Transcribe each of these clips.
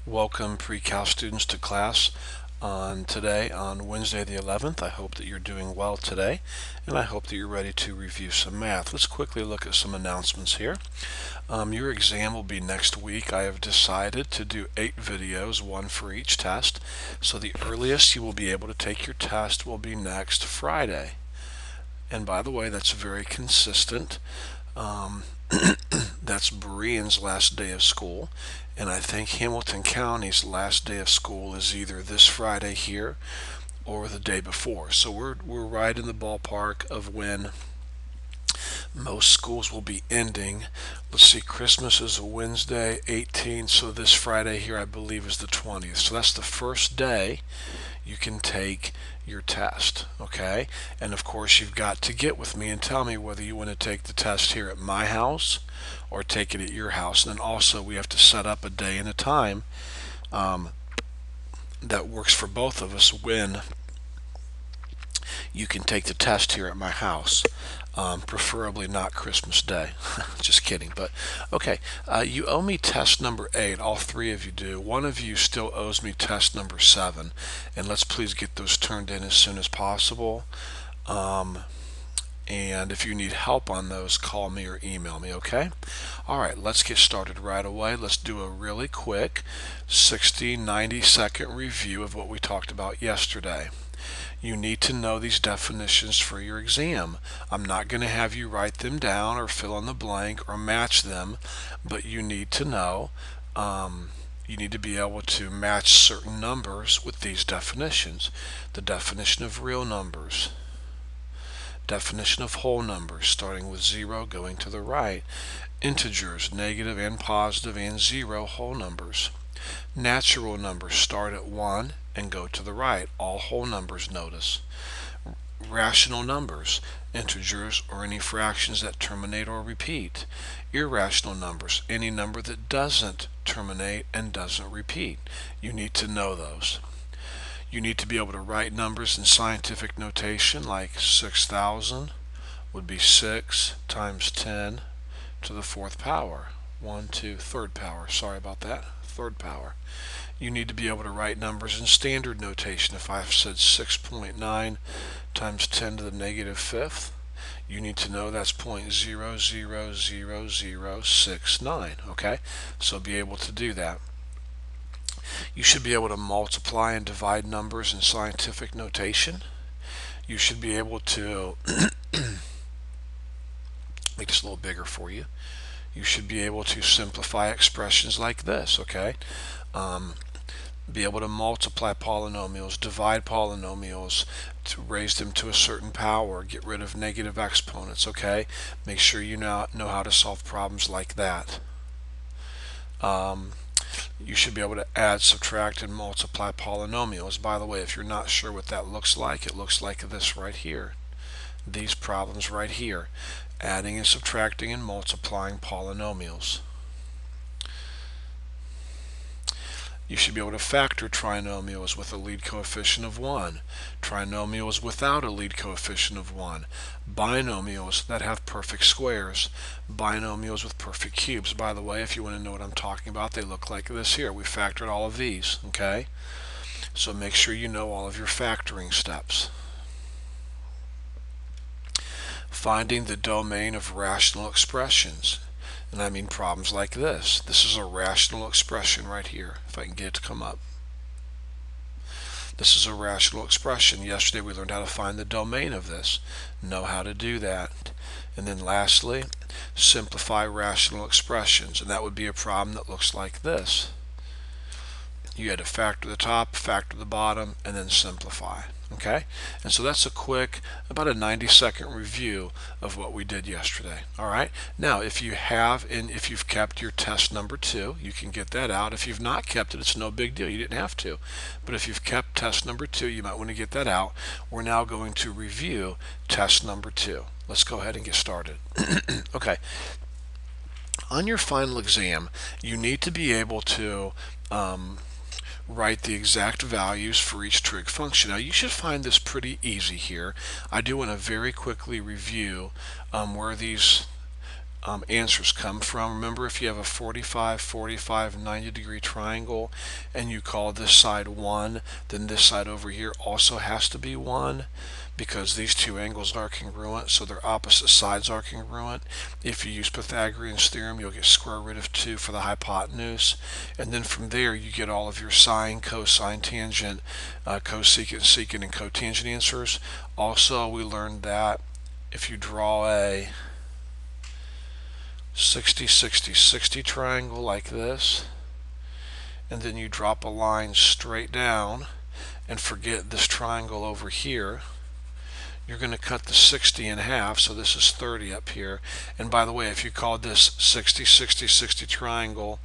Welcome pre-cal students to class today on Wednesday the 11th. I hope that you're doing well today, and I hope that you're ready to review some math. Let's quickly look at some announcements here. Your exam will be next week. I have decided to do 8 videos, one for each test. So the earliest you will be able to take your test will be next Friday. And by the way, that's very consistent. That's Berean's last day of school, and I think Hamilton County's last day of school is either this Friday here or the day before. So we're right in the ballpark of when most schools will be ending. Let's see, Christmas is a Wednesday, 18th, so this Friday here I believe is the 20th. So that's the first day you can take your test, okay? And of course you've got to get with me and tell me whether you want to take the test here at my house or take it at your house. And then also we have to set up a day and a time that works for both of us when you can take the test here at my house. Preferably not Christmas Day. Just kidding. But okay, you owe me test number 8. All 3 of you do. One of you still owes me test number 7, and let's please get those turned in as soon as possible. And if you need help on those, call me or email me, okay? All right, let's get started right away. Let's do a really quick 90-second review of what we talked about yesterday. You need to know these definitions for your exam. I'm not going to have you write them down or fill in the blank or match them, but you need to know, you need to be able to match certain numbers with these definitions. The definition of real numbers, definition of whole numbers, starting with 0 going to the right, integers, negative and positive and 0 whole numbers. Natural numbers start at 1 and go to the right, all whole numbers, notice. Rational numbers, integers or any fractions that terminate or repeat. Irrational numbers, any number that doesn't terminate and doesn't repeat. You need to know those. You need to be able to write numbers in scientific notation, like 6,000 would be 6 times 10 to the 4th power. 3rd power, sorry about that, 3rd power. You need to be able to write numbers in standard notation. If I've said 6.9 times 10 to the negative 5th, you need to know that's 0.000069, okay? So be able to do that. You should be able to multiply and divide numbers in scientific notation. You should be able to make this a little bigger for you. You should be able to simplify expressions like this, okay? Be able to multiply polynomials, divide polynomials, to raise them to a certain power, get rid of negative exponents, okay? Make sure you know how to solve problems like that. You should be able to add, subtract, and multiply polynomials. By the way, if you're not sure what that looks like, it looks like this right here. These problems right here. Adding and subtracting and multiplying polynomials. You should be able to factor trinomials with a lead coefficient of 1, trinomials without a lead coefficient of 1, binomials that have perfect squares, binomials with perfect cubes. By the way, if you want to know what I'm talking about, they look like this here. We factored all of these, okay? So make sure you know all of your factoring steps. Finding the domain of rational expressions. And I mean problems like this. This is a rational expression right here, if I can get it to come up. This is a rational expression. Yesterday we learned how to find the domain of this. Know how to do that. And then lastly, simplify rational expressions. And that would be a problem that looks like this. You had to factor the top, factor the bottom, and then simplify. Okay? And so that's a quick, about a 90-second review of what we did yesterday. Alright? Now, if you've kept your test number 2, you can get that out. If you've not kept it, it's no big deal. You didn't have to. But if you've kept test number 2, you might want to get that out. We're now going to review test number 2. Let's go ahead and get started. Okay. On your final exam, you need to be able to write the exact values for each trig function. Now you should find this pretty easy here. I do want to very quickly review where these answers come from. Remember, if you have a 45, 45, 90-degree triangle and you call this side 1, then this side over here also has to be 1 because these two angles are congruent, so their opposite sides are congruent. If you use Pythagorean's theorem, you'll get square root of 2 for the hypotenuse, and then from there you get all of your sine, cosine, tangent, cosecant, secant, and cotangent answers. Also, we learned that if you draw a 60, 60, 60 triangle like this, and then you drop a line straight down and forget this triangle over here, you're going to cut the 60 in half, so this is 30 up here. And by the way, if you called this 60, 60, 60 triangle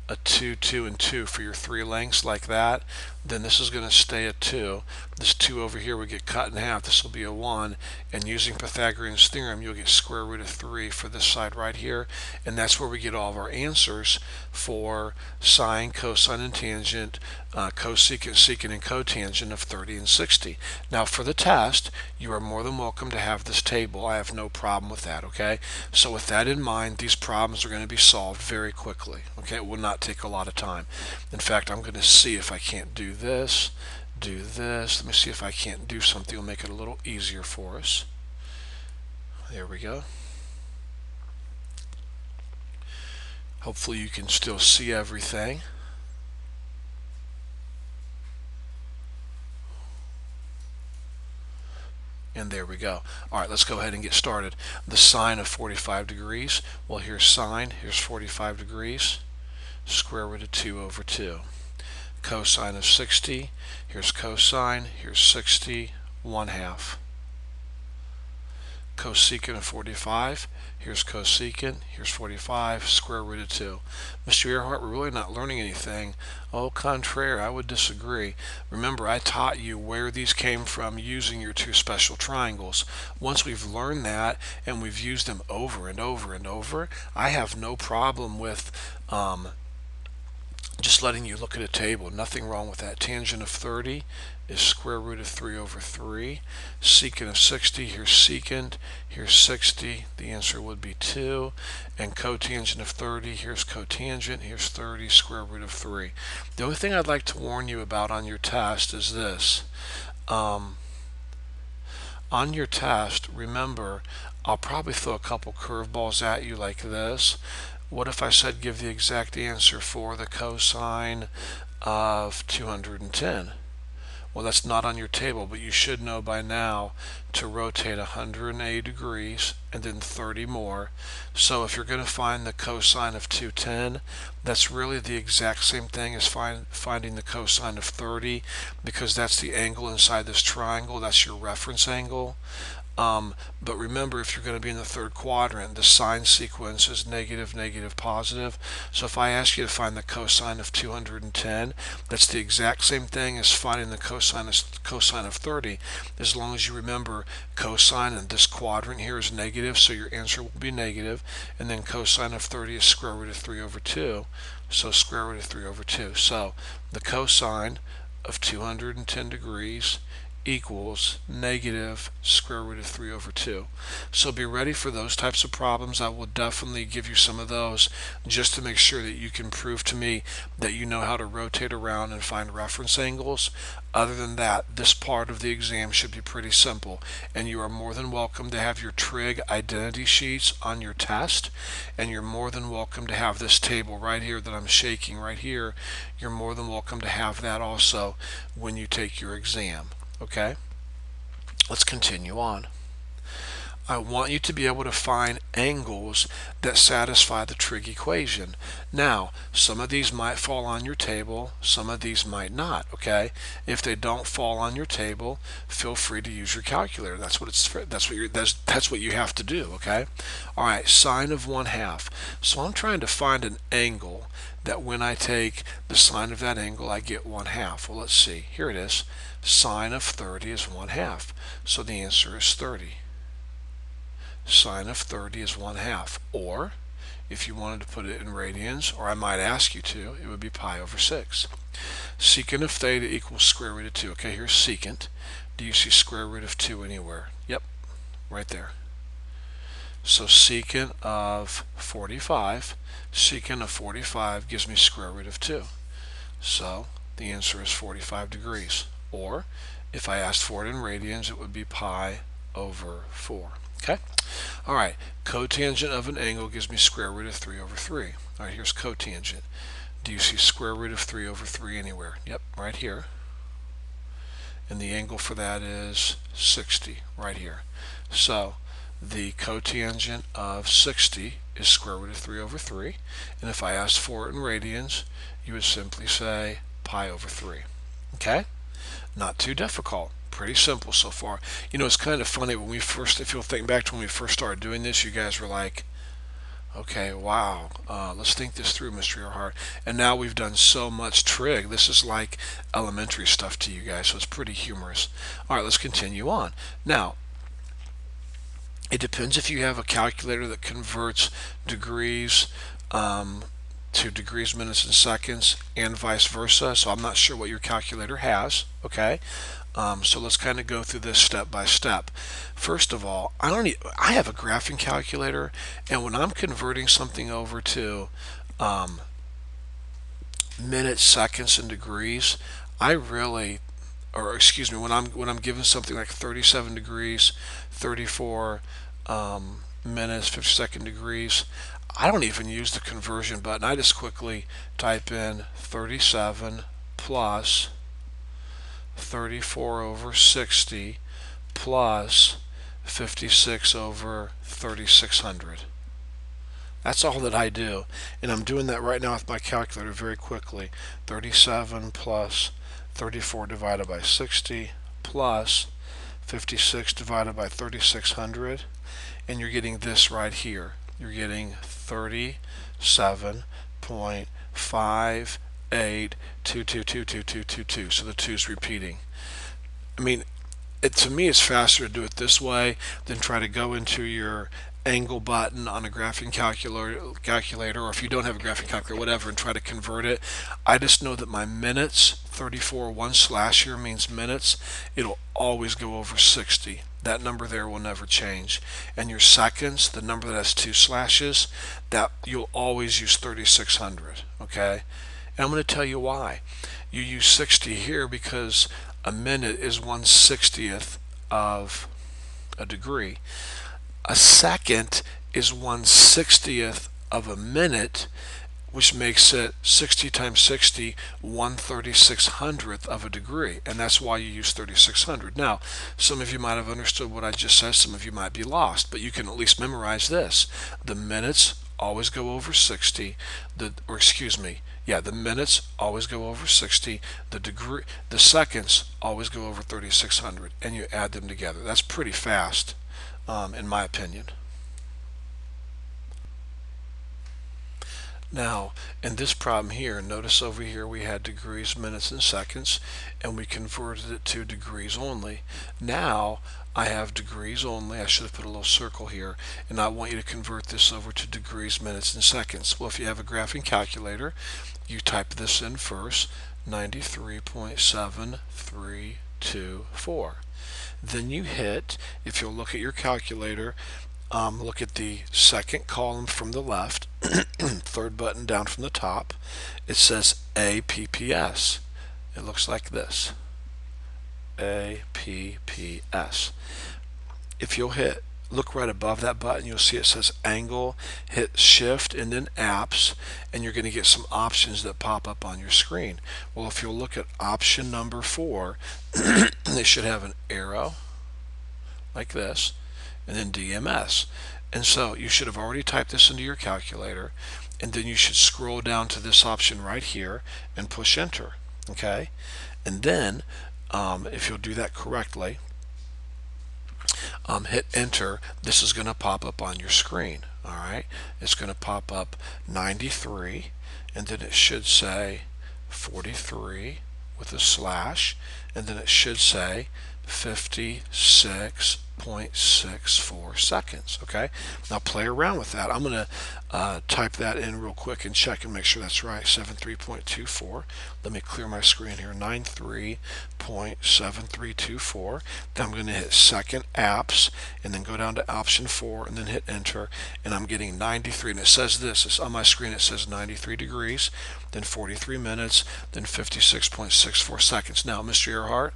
a 2, 2, and 2 for your 3 lengths like that, then this is going to stay a 2. This 2 over here would get cut in half. This will be a 1. And using Pythagorean's theorem, you'll get square root of 3 for this side right here. And that's where we get all of our answers for sine, cosine, and tangent, cosecant, secant, and cotangent of 30 and 60. Now for the test, you are more than welcome to have this table. I have no problem with that, okay? So with that in mind, these problems are going to be solved very quickly, okay? It will not take a lot of time. In fact, I'm going to see if I can't do this, do this. Let me see if I can't do something will make it a little easier for us. There we go. Hopefully you can still see everything. And there we go. All right, let's go ahead and get started. The sine of 45 degrees. Well, here's sine, here's 45 degrees. Square root of 2 over 2. Cosine of 60, here's cosine, here's 60, 1/2. Cosecant of 45, here's cosecant, here's 45, square root of 2. Mr. Earhart, we're really not learning anything. Au contraire, I would disagree. Remember, I taught you where these came from using your two special triangles. Once we've learned that and we've used them over and over and over, I have no problem with just letting you look at a table. Nothing wrong with that. Tangent of 30 is square root of 3 over 3. Secant of 60, here's secant, here's 60. The answer would be 2. And cotangent of 30, here's cotangent, here's 30, square root of 3. The only thing I'd like to warn you about on your test is this. On your test, remember, I'll probably throw a couple curveballs at you like this. What if I said give the exact answer for the cosine of 210? Well, that's not on your table, but you should know by now to rotate 180 degrees and then 30 more. So if you're going to find the cosine of 210, that's really the exact same thing as finding the cosine of 30, because that's the angle inside this triangle. That's your reference angle. But remember, if you're going to be in the third quadrant, the sine sequence is negative, negative, positive. So if I ask you to find the cosine of 210, that's the exact same thing as finding the cosine of 30, as long as you remember cosine in this quadrant here is negative, so your answer will be negative, and then cosine of 30 is square root of 3 over 2, so square root of 3 over 2. So the cosine of 210 degrees equals negative square root of 3 over 2. So be ready for those types of problems. I will definitely give you some of those just to make sure that you can prove to me that you know how to rotate around and find reference angles. Other than that, this part of the exam should be pretty simple, and you are more than welcome to have your trig identity sheets on your test, and you're more than welcome to have this table right here that I'm shaking right here. You're more than welcome to have that also when you take your exam. Okay, let's continue on. I want you to be able to find angles that satisfy the trig equation. Now, some of these might fall on your table, some of these might not, okay? If they don't fall on your table, feel free to use your calculator. That's what you have to do, okay? All right, sine of 1/2. So I'm trying to find an angle that when I take the sine of that angle, I get 1/2. Well, let's see. Here it is. Sine of 30 is 1/2. So the answer is 30. Sine of 30 is 1/2. Or, if you wanted to put it in radians, or I might ask you to, it would be pi over 6. Secant of theta equals square root of 2. Okay, here's secant. Do you see square root of 2 anywhere? Yep, right there. So secant of 45 gives me square root of 2. So the answer is 45 degrees. Or if I asked for it in radians, it would be pi over 4. Okay? All right, cotangent of an angle gives me square root of 3 over 3. All right, here's cotangent. Do you see square root of 3 over 3 anywhere? Yep, right here. And the angle for that is 60, right here. So the cotangent of 60 is square root of 3 over 3. And if I asked for it in radians, you would simply say pi over 3. Okay? Not too difficult. Pretty simple so far. You know, it's kind of funny when we first, if you'll think back to when we first started doing this, you guys were like, okay, wow, let's think this through, Mr. Earhart. And now we've done so much trig. This is like elementary stuff to you guys, so it's pretty humorous. All right, let's continue on. Now, it depends if you have a calculator that converts degrees to degrees, minutes, and seconds, and vice versa. So I'm not sure what your calculator has, okay? So let's kind of go through this step by step. First of all, I have a graphing calculator, and when I'm converting something over to minutes, seconds, and degrees, when I'm given something like 37 degrees, 34 minutes, 52nd degrees, I don't even use the conversion button. I just quickly type in 37 plus 34 over 60 plus 56 over 3600. That's all that I do, and I'm doing that right now with my calculator very quickly. 37 plus 34 divided by 60 plus 56 divided by 3600, and you're getting this right here. You're getting 37.58222222. So the 2's repeating. I mean, to me it's faster to do it this way than try to go into your angle button on a graphing calculator, or if you don't have a graphing calculator, whatever, and try to convert it. I just know that my minutes, 34, 1 slash here means minutes, it'll always go over 60. That number there will never change. And your seconds, the number that has 2 slashes, that you'll always use 3600, okay? And I'm going to tell you why. You use 60 here because a minute is 1/60th of a degree. A second is 1/60th of a minute, which makes it 60 times 60, 1/3600th of a degree, and that's why you use 3600. Now, some of you might have understood what I just said, some of you might be lost, but you can at least memorize this. The minutes always go over 60, the minutes always go over 60, the seconds always go over 3600, and you add them together. That's pretty fast, in my opinion. Now, in this problem here, notice over here we had degrees, minutes, and seconds, and we converted it to degrees only. Now, I have degrees only. I should have put a little circle here, and I want you to convert this over to degrees, minutes, and seconds. Well, if you have a graphing calculator, you type this in first, 93.734. Then you hit, if you'll look at your calculator, look at the second column from the left, third button down from the top. It says APPS. It looks like this. APPS. If you'll look right above that button, you'll see it says angle, hit shift and then apps, and you're going to get some options that pop up on your screen. Well, if you'll look at option number 4, they should have an arrow like this, and then DMS. And so you should have already typed this into your calculator, and then you should scroll down to this option right here and push enter. Okay? And then if you'll do that correctly, hit enter, this is going to pop up on your screen. Alright, it's going to pop up 93, and then it should say 43 with a slash, and then it should say 56 0.64 seconds. Okay, now play around with that. I'm going to type that in real quick and check and make sure that's right. 73.24. Let me clear my screen here. 93.7324. Then I'm going to hit second apps and then go down to option 4 and then hit enter, and I'm getting 93, and it says this, it's on my screen, it says 93 degrees, then 43 minutes, then 56.64 seconds. Now, Mr. Earhart,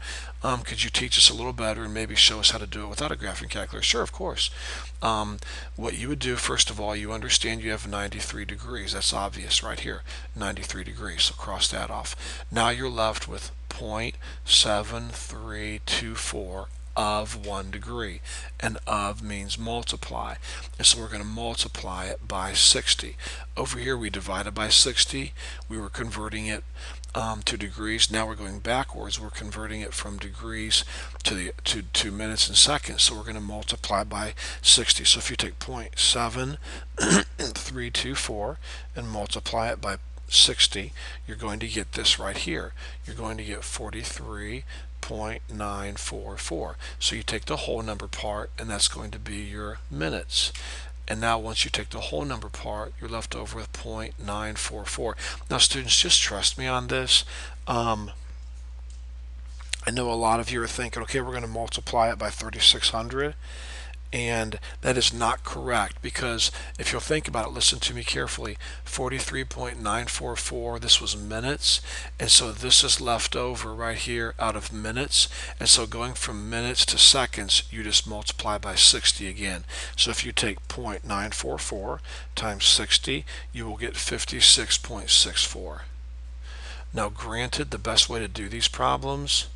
could you teach us a little better and maybe show us how to do it without a graphing calculator? Sure, of course. What you would do, first of all, you understand you have 93 degrees. That's obvious right here, 93 degrees, so cross that off. Now you're left with 0.7324 of 1 degree, and of means multiply, and so we're going to multiply it by 60. Over here we divided by 60, we were converting it to degrees. Now we're going backwards, we're converting it from degrees to minutes and seconds, so we're going to multiply by 60. So if you take 0.7324 and multiply it by 60, you're going to get this right here. You're going to get 43.944. So you take the whole number part, and that's going to be your minutes. And now once you take the whole number part, you're left over with 0.944. Now students, just trust me on this. I know a lot of you are thinking, okay, we're going to multiply it by 3600. And that is not correct, because if you'll think about it, listen to me carefully, 43.944, this was minutes, and so this is left over right here out of minutes, and so going from minutes to seconds, you just multiply by 60 again. So if you take 0.944 times 60, you will get 56.64. Now granted, the best way to do these problems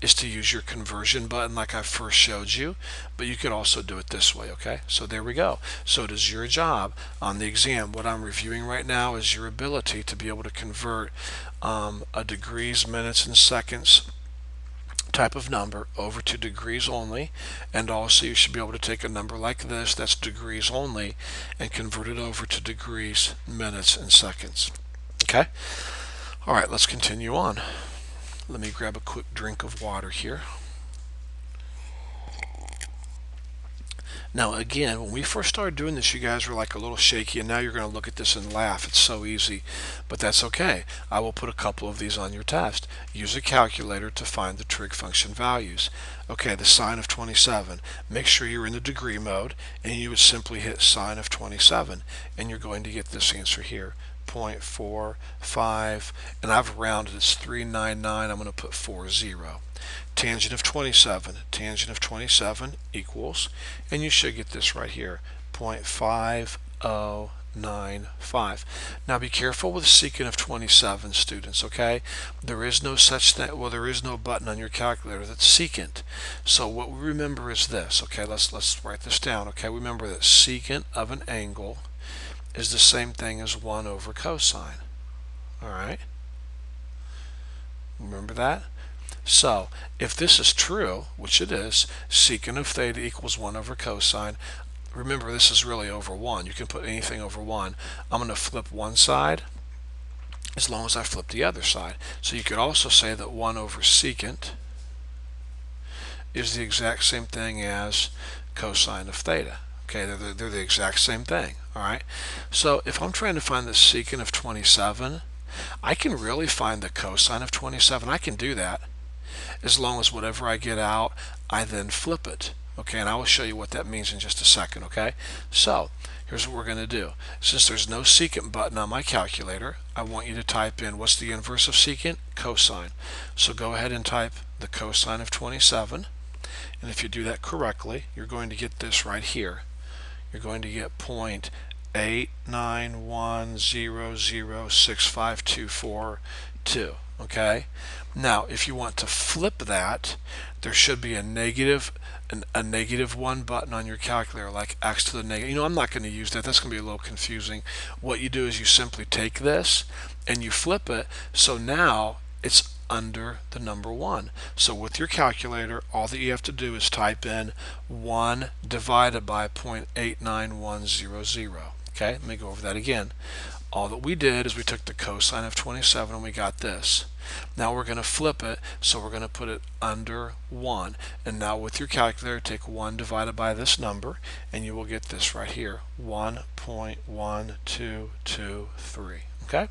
is to use your conversion button like I first showed you, but you could also do it this way. Okay, so there we go. So it is your job on the exam. What I'm reviewing right now is your ability to be able to convert a degrees, minutes, and seconds type of number over to degrees only, and also you should be able to take a number like this that's degrees only and convert it over to degrees, minutes, and seconds. Okay, all right, let's continue on. Let me grab a quick drink of water here. Now again, when we first started doing this, you guys were like a little shaky, and now you're going to look at this and laugh. It's so easy, but that's okay. I will put a couple of these on your test. Use a calculator to find the trig function values. Okay, the sine of 27. Make sure you're in the degree mode, and you would simply hit sine of 27, and you're going to get this answer here. 0.45, and I've rounded, it's 399. I'm going to put 40. Tangent of 27 equals, and you should get this right here, 0.5095. Now be careful with secant of 27, students, okay? There is no such thing, well, there is no button on your calculator that's secant. So what we remember is this, okay? Let's write this down, okay? Remember that secant of an angle is the same thing as 1 over cosine. All right? Remember that? So if this is true, which it is, secant of theta equals 1 over cosine. Remember, this is really over 1. You can put anything over 1. I'm going to flip one side as long as I flip the other side. So you could also say that 1 over secant is the exact same thing as cosine of theta. Okay, they're the exact same thing. All right. So if I'm trying to find the secant of 27, I can really find the cosine of 27. I can do that as long as whatever I get out, I then flip it. Okay, and I will show you what that means in just a second. Okay, so here's what we're going to do. Since there's no secant button on my calculator, I want you to type in, what's the inverse of secant? Cosine. So go ahead and type the cosine of 27, and if you do that correctly, you're going to get this right here. You're going to get 0.891006524. Okay, now if you want to flip that, there should be a negative 1 button on your calculator, like x to the negative. You know, I'm not going to use that. That's going to be a little confusing. What you do is you simply take this and you flip it, so now it's under the number 1. So with your calculator, all that you have to do is type in 1 divided by 0.89100. Okay, let me go over that again. All that we did is we took the cosine of 27 and we got this. Now we're going to flip it, so we're going to put it under 1. And now with your calculator, take 1 divided by this number, and you will get this right here, 1.1223. Okay?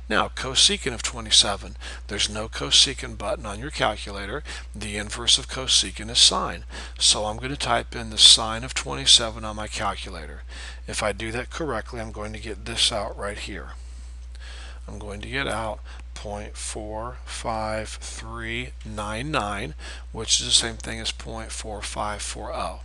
Now, cosecant of 27. There's no cosecant button on your calculator. The inverse of cosecant is sine. So I'm going to type in the sine of 27 on my calculator. If I do that correctly, I'm going to get this out right here. I'm going to get out 0.45399, which is the same thing as 0.4540.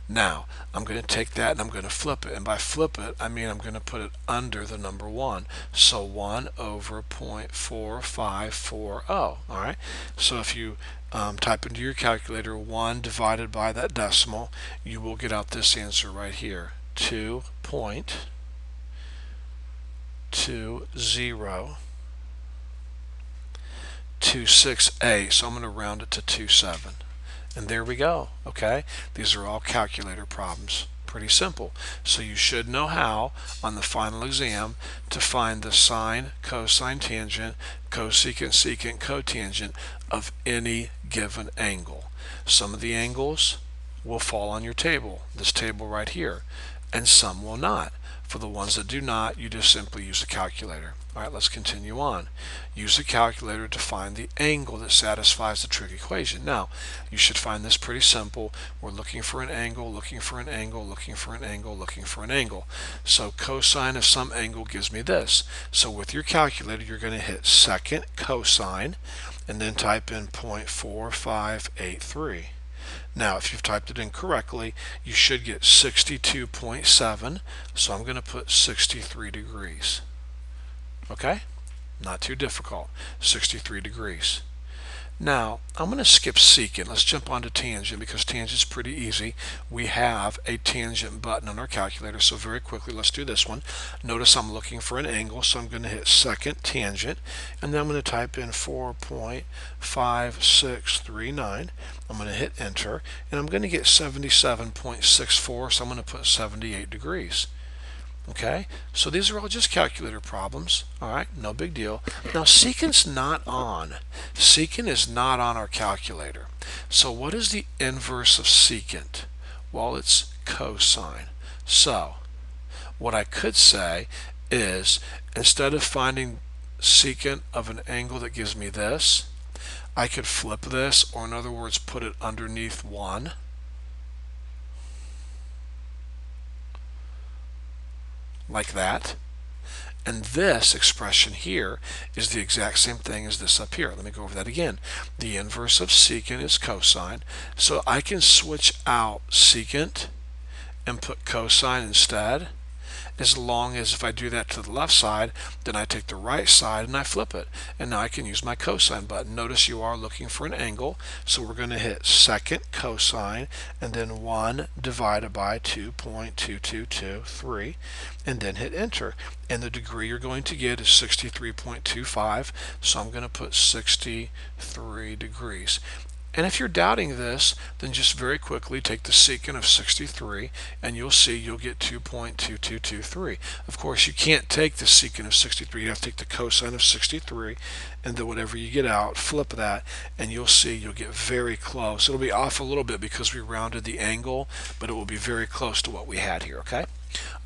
Now, I'm going to take that and I'm going to flip it. And by flip it, I mean I'm going to put it under the number 1. So 1 over 0.4540. All right? So if you type into your calculator 1 divided by that decimal, you will get out this answer right here, 2.2026a. So I'm going to round it to 27. And there we go. Okay, these are all calculator problems. Pretty simple. So you should know how on the final exam to find the sine, cosine, tangent, cosecant, secant, cotangent of any given angle. Some of the angles will fall on your table, this table right here, and some will not. For the ones that do not, you just simply use a calculator. All right, let's continue on. Use a calculator to find the angle that satisfies the trig equation. Now, you should find this pretty simple. We're looking for an angle, looking for an angle, looking for an angle, looking for an angle. So cosine of some angle gives me this. So with your calculator, you're going to hit second cosine and then type in 0.4583. Now, if you've typed it in correctly, you should get 62.7. So I'm going to put 63 degrees. Okay? Not too difficult. 63 degrees. Now, I'm going to skip secant. Let's jump onto tangent because tangent's pretty easy. We have a tangent button on our calculator, so very quickly let's do this one. Notice I'm looking for an angle, so I'm going to hit second tangent, and then I'm going to type in 4.5639. I'm going to hit enter, and I'm going to get 77.64, so I'm going to put 78 degrees. Okay, so these are all just calculator problems. All right, no big deal. Now secant's not on. Secant is not on our calculator. So what is the inverse of secant? Well, it's cosine. So what I could say is instead of finding secant of an angle that gives me this, I could flip this, or in other words, put it underneath 1. Like that. And this expression here is the exact same thing as this up here. Let me go over that again. The inverse of secant is cosine. So I can switch out secant and put cosine instead, as long as if I do that to the left side, then I take the right side and I flip it. And now I can use my cosine button. Notice you are looking for an angle, so we're going to hit second cosine and then 1 divided by 2.2223 and then hit enter. And the degree you're going to get is 63.25, so I'm going to put 63 degrees. And if you're doubting this, then just very quickly take the secant of 63 and you'll see you'll get 2.2223. Of course, you can't take the secant of 63. You have to take the cosine of 63 and then whatever you get out, flip that, and you'll see you'll get very close. It'll be off a little bit because we rounded the angle, but it will be very close to what we had here, okay?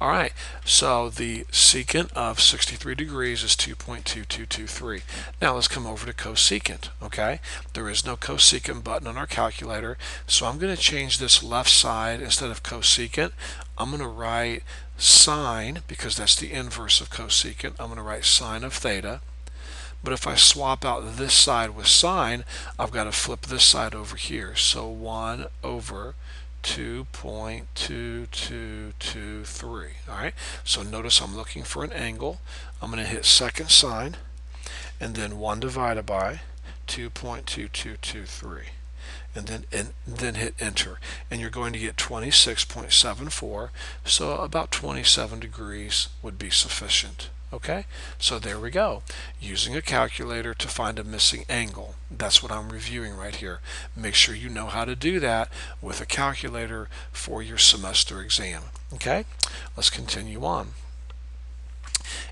All right, so the secant of 63 degrees is 2.2223. Now let's come over to cosecant, okay? There is no cosecant button on our calculator, so I'm going to change this left side. Instead of cosecant, I'm going to write sine, because that's the inverse of cosecant. I'm going to write sine of theta. But if I swap out this side with sine, I've got to flip this side over here. So 1 over 2.2223. All right, so notice I'm looking for an angle. I'm going to hit second sine and then 1 divided by 2.2223 and then hit enter, and you're going to get 26.74. So about 27 degrees would be sufficient. Okay, so there we go. Using a calculator to find a missing angle. That's what I'm reviewing right here. Make sure you know how to do that with a calculator for your semester exam. Okay, let's continue on.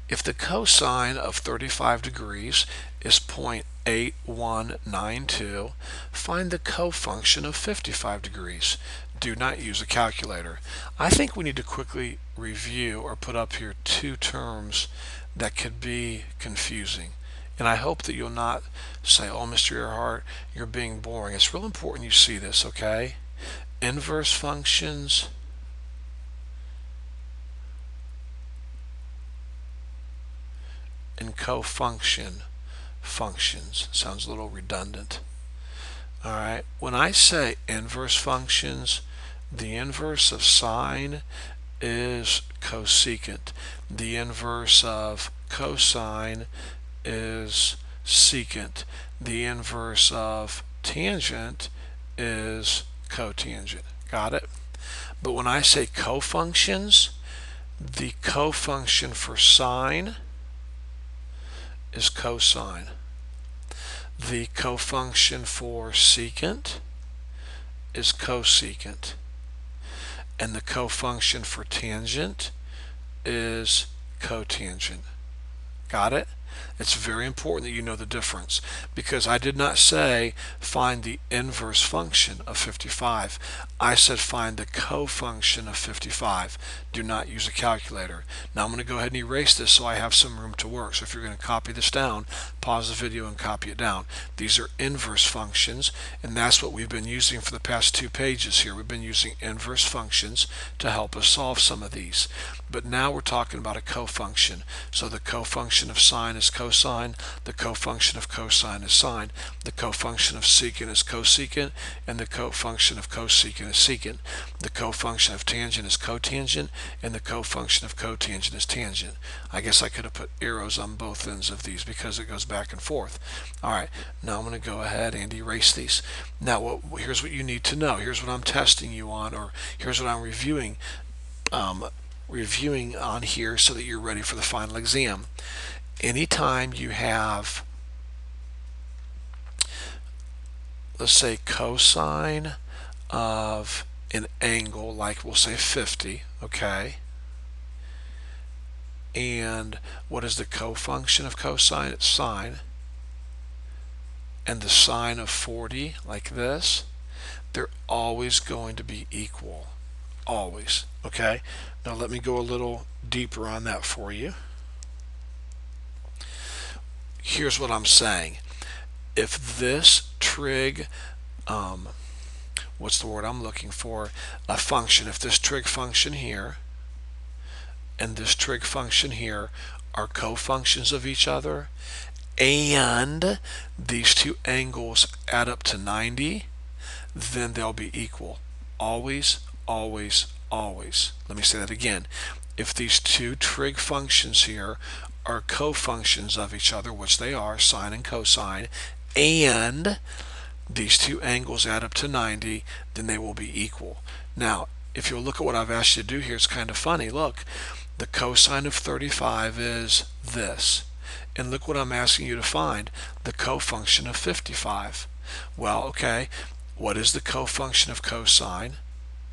If the cosine of 35 degrees is 0.8192, find the cofunction of 55 degrees. Do not use a calculator. I think we need to quickly review or put up here two terms that could be confusing. And I hope that you'll not say, oh, Mr. Earhart, you're being boring. It's real important you see this, okay? Inverse functions and cofunction functions. Sounds a little redundant. All right, when I say inverse functions, the inverse of sine is cosecant. The inverse of cosine is secant. The inverse of tangent is cotangent. Got it? But when I say cofunctions, the cofunction for sine is cosine. The cofunction for secant is cosecant. And the cofunction for tangent is cotangent. Got it? It's very important that you know the difference, because I did not say find the inverse function of 55. I said find the cofunction of 55. Do not use a calculator. Now I'm going to go ahead and erase this so I have some room to work. So if you're going to copy this down, pause the video and copy it down. These are inverse functions, and that's what we've been using for the past 2 pages here. We've been using inverse functions to help us solve some of these. But now we're talking about a cofunction. So the cofunction of sine is cosine, the cofunction of cosine is sine, the cofunction of secant is cosecant, and the cofunction of cosecant is secant. The cofunction of tangent is cotangent, and the cofunction of cotangent is tangent. I guess I could have put arrows on both ends of these because it goes back and forth. Alright, now I'm going to go ahead and erase these. Now here's what you need to know. Here's what I'm testing you on, or here's what I'm reviewing on here so that you're ready for the final exam. Anytime you have, let's say, cosine of an angle, like we'll say 50, okay? And what is the cofunction of cosine? It's sine. And the sine of 40, like this, they're always going to be equal. Always. Okay? Now let me go a little deeper on that for you. Here's what I'm saying. If this trig, what's the word I'm looking for? A function. If this trig function here and this trig function here are cofunctions of each other, and these two angles add up to 90, then they'll be equal. Always, always, always. Let me say that again. If these two trig functions here are cofunctions of each other, which they are, sine and cosine, and these two angles add up to 90, then they will be equal. Now, if you'll look at what I've asked you to do here, it's kind of funny. Look, the cosine of 35 is this. And look what I'm asking you to find, the cofunction of 55. Well, okay, what is the cofunction of cosine?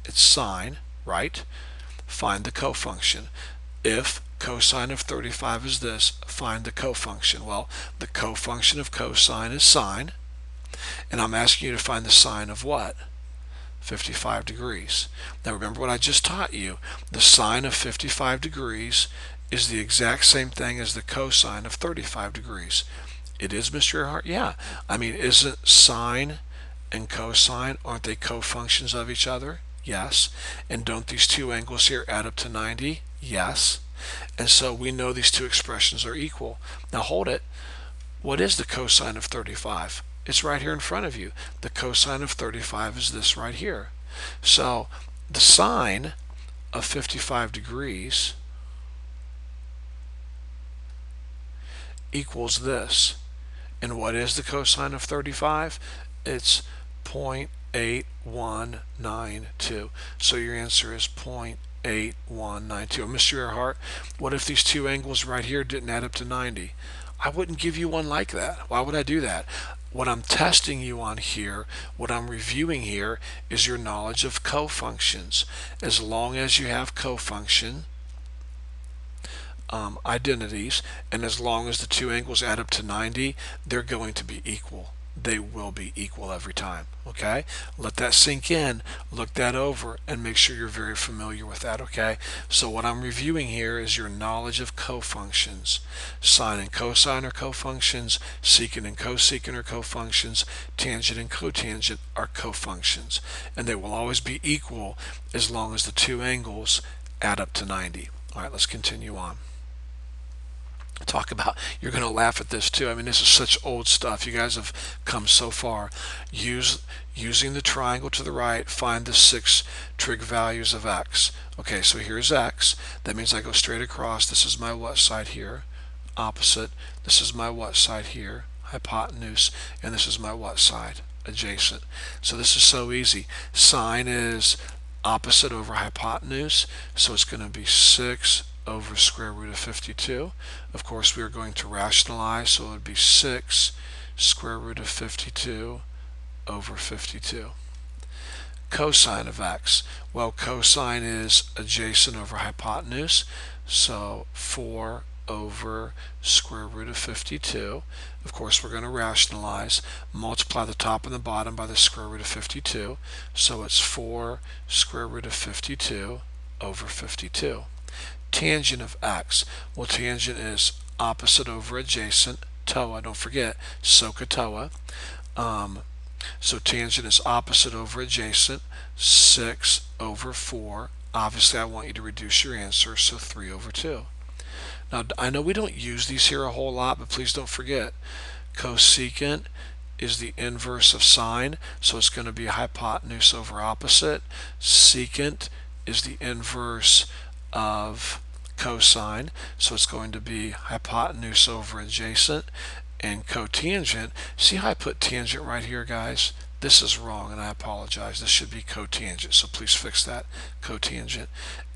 It's sine, right? Find the cofunction. If cosine of 35 is this, find the cofunction. Well, the cofunction of cosine is sine, and I'm asking you to find the sine of what? 55 degrees. Now remember what I just taught you. The sine of 55 degrees is the exact same thing as the cosine of 35 degrees. It is, Mr. Earhart? Yeah. I mean, isn't sine and cosine, aren't they cofunctions of each other? Yes. And don't these two angles here add up to 90? Yes. And so we know these two expressions are equal. Now hold it. What is the cosine of 35? It's right here in front of you. The cosine of 35 is this right here. So the sine of 55 degrees equals this. And what is the cosine of 35? It's 0.8192. So your answer is 0.8192. Oh, Mr. Earhart, what if these two angles right here didn't add up to 90? I wouldn't give you one like that. Why would I do that? What I'm testing you on here, what I'm reviewing here, is your knowledge of cofunctions. As long as you have cofunction identities, and as long as the two angles add up to 90, they're going to be equal. They will be equal every time. Okay, let that sink in, look that over, and make sure you're very familiar with that. Okay, so what I'm reviewing here is your knowledge of cofunctions. Sine and cosine are cofunctions, secant and cosecant are cofunctions, tangent and cotangent are cofunctions, and they will always be equal as long as the two angles add up to 90. All right, let's continue on. Talk about, you're going to laugh at this too. I mean, this is such old stuff. You guys have come so far. Using the triangle to the right, find the 6 trig values of x. Okay, so here's x. That means I go straight across. This is my what side here? Opposite. This is my what side here? Hypotenuse. And this is my what side? Adjacent. So this is so easy. Sine is opposite over hypotenuse, so it's going to be 6 over square root of 52. Of course, we are going to rationalize, so it would be 6 square root of 52 over 52. Cosine of x. Well, cosine is adjacent over hypotenuse, so 4 over square root of 52. Of course, we're going to rationalize, multiply the top and the bottom by the square root of 52, so it's 4 square root of 52 over 52. Tangent of x. Well, tangent is opposite over adjacent, TOA, don't forget, SOHCAHTOA. So tangent is opposite over adjacent, 6 over 4. Obviously, I want you to reduce your answer, so 3 over 2. Now, I know we don't use these here a whole lot, but please don't forget, cosecant is the inverse of sine, so it's going to be hypotenuse over opposite. Secant is the inverse of cosine, so it's going to be hypotenuse over adjacent. And cotangent, see how I put tangent right here, guys? This is wrong, and I apologize. This should be cotangent, so please fix that. Cotangent.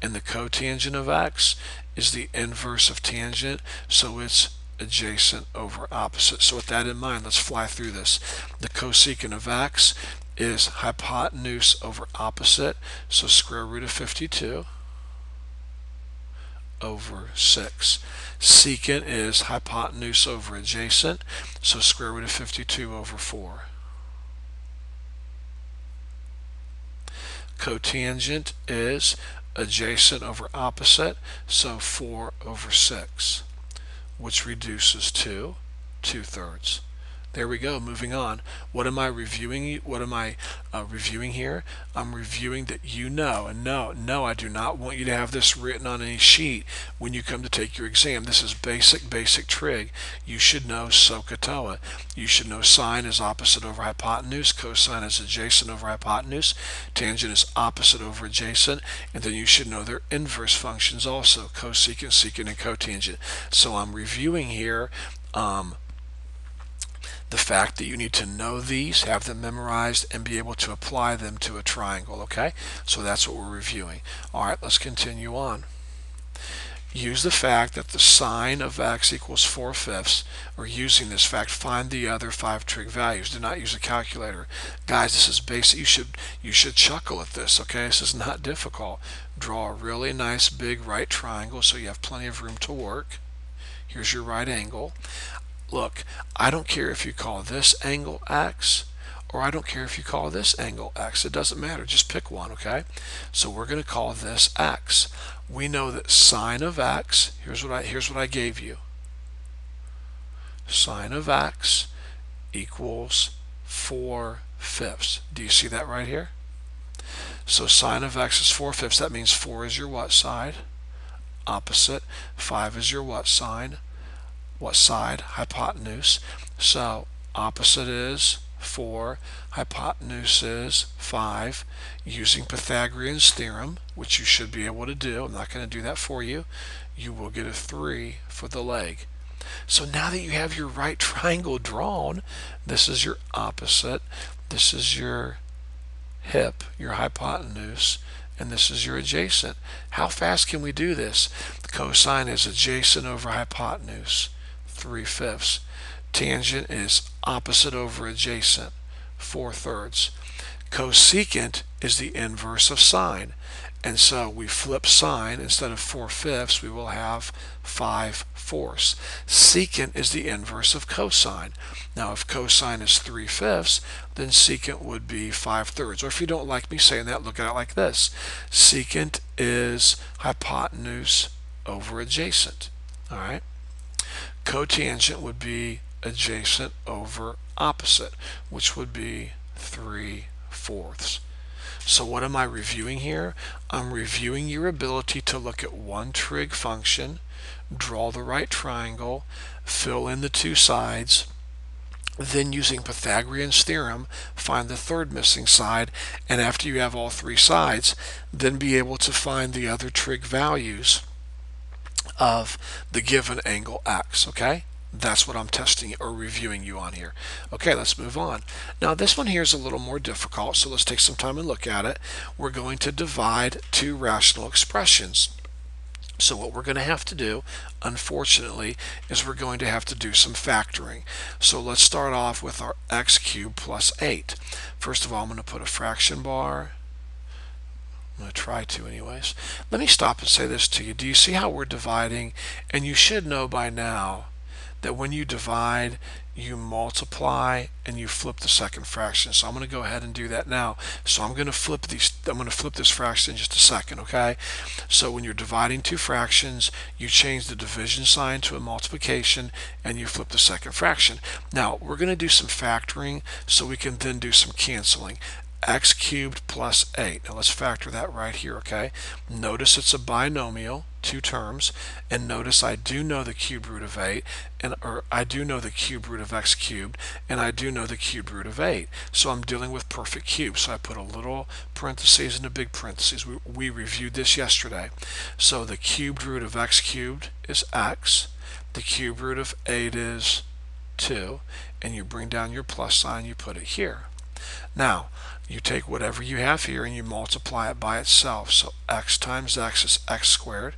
And the cotangent of x is the inverse of tangent, so it's adjacent over opposite. So with that in mind, let's fly through this. The cosecant of x is hypotenuse over opposite, so square root of 52 over 6. Secant is hypotenuse over adjacent, so square root of 52 over 4. Cotangent is adjacent over opposite, so 4 over 6, which reduces to 2/3. There we go. Moving on. What am I reviewing? What am I reviewing here? I'm reviewing that you know, and no, I do not want you to have this written on any sheet when you come to take your exam. This is basic trig. You should know SOHCAHTOA. You should know sine is opposite over hypotenuse, cosine is adjacent over hypotenuse, tangent is opposite over adjacent, and then you should know their inverse functions also, cosecant, secant, and cotangent. So I'm reviewing here the fact that you need to know these, have them memorized, and be able to apply them to a triangle, okay? So that's what we're reviewing. All right, let's continue on. Use the fact that the sine of x equals 4/5, or using this fact, find the other 5 trig values. Do not use a calculator. Guys, this is basic. You should chuckle at this, okay? This is not difficult. Draw a really nice big right triangle so you have plenty of room to work. Here's your right angle. Look, I don't care if you call this angle x, or I don't care if you call this angle x. It doesn't matter. Just pick one, okay? So we're going to call this x. We know that sine of x, here's what I gave you. Sine of x equals 4/5. Do you see that right here? So sine of x is 4/5. That means 4 is your what side? Opposite. 5 is your what side? What side? Hypotenuse. So opposite is 4, hypotenuse is 5. Using Pythagorean's theorem, which you should be able to do, I'm not going to do that for you, you will get a 3 for the leg. So now that you have your right triangle drawn, this is your opposite, this is your hip, your hypotenuse, and this is your adjacent. How fast can we do this? The cosine is adjacent over hypotenuse, 3/5. Tangent is opposite over adjacent, 4/3. Cosecant is the inverse of sine. And so we flip sine. Instead of 4/5, we will have 5/4. Secant is the inverse of cosine. Now if cosine is 3/5, then secant would be 5/3. Or if you don't like me saying that, look at it like this. Secant is hypotenuse over adjacent. All right. Cotangent would be adjacent over opposite, which would be 3/4. So what am I reviewing here? I'm reviewing your ability to look at one trig function, draw the right triangle, fill in the two sides, then using Pythagorean's theorem, find the third missing side, and after you have all three sides, then be able to find the other trig values of the given angle x, okay? That's what I'm testing or reviewing you on here. Okay, let's move on. Now this one here is a little more difficult, so let's take some time and look at it. We're going to divide two rational expressions. So what we're going to have to do, unfortunately, is we're going to have to do some factoring. So let's start off with our x cubed plus 8. First of all, I'm going to put a fraction bar. I'm going to try to anyways. Let me stop and say this to you. Do you see how we're dividing? And you should know by now that when you divide, you multiply and you flip the second fraction. So I'm going to go ahead and do that now. So I'm going to flip this fraction in just a second, okay? So when you're dividing two fractions, you change the division sign to a multiplication and you flip the second fraction. Now we're going to do some factoring so we can then do some canceling. X cubed plus 8. Now let's factor that right here, okay? Notice it's a binomial, two terms, and notice I do know the cube root of 8, or I do know the cube root of x cubed, and I do know the cube root of 8. So I'm dealing with perfect cubes. So I put a little parentheses and a big parentheses. We reviewed this yesterday. So the cubed root of x cubed is x. The cube root of 8 is 2, and you bring down your plus sign, you put it here. Now, you take whatever you have here and you multiply it by itself. So x times x is x squared,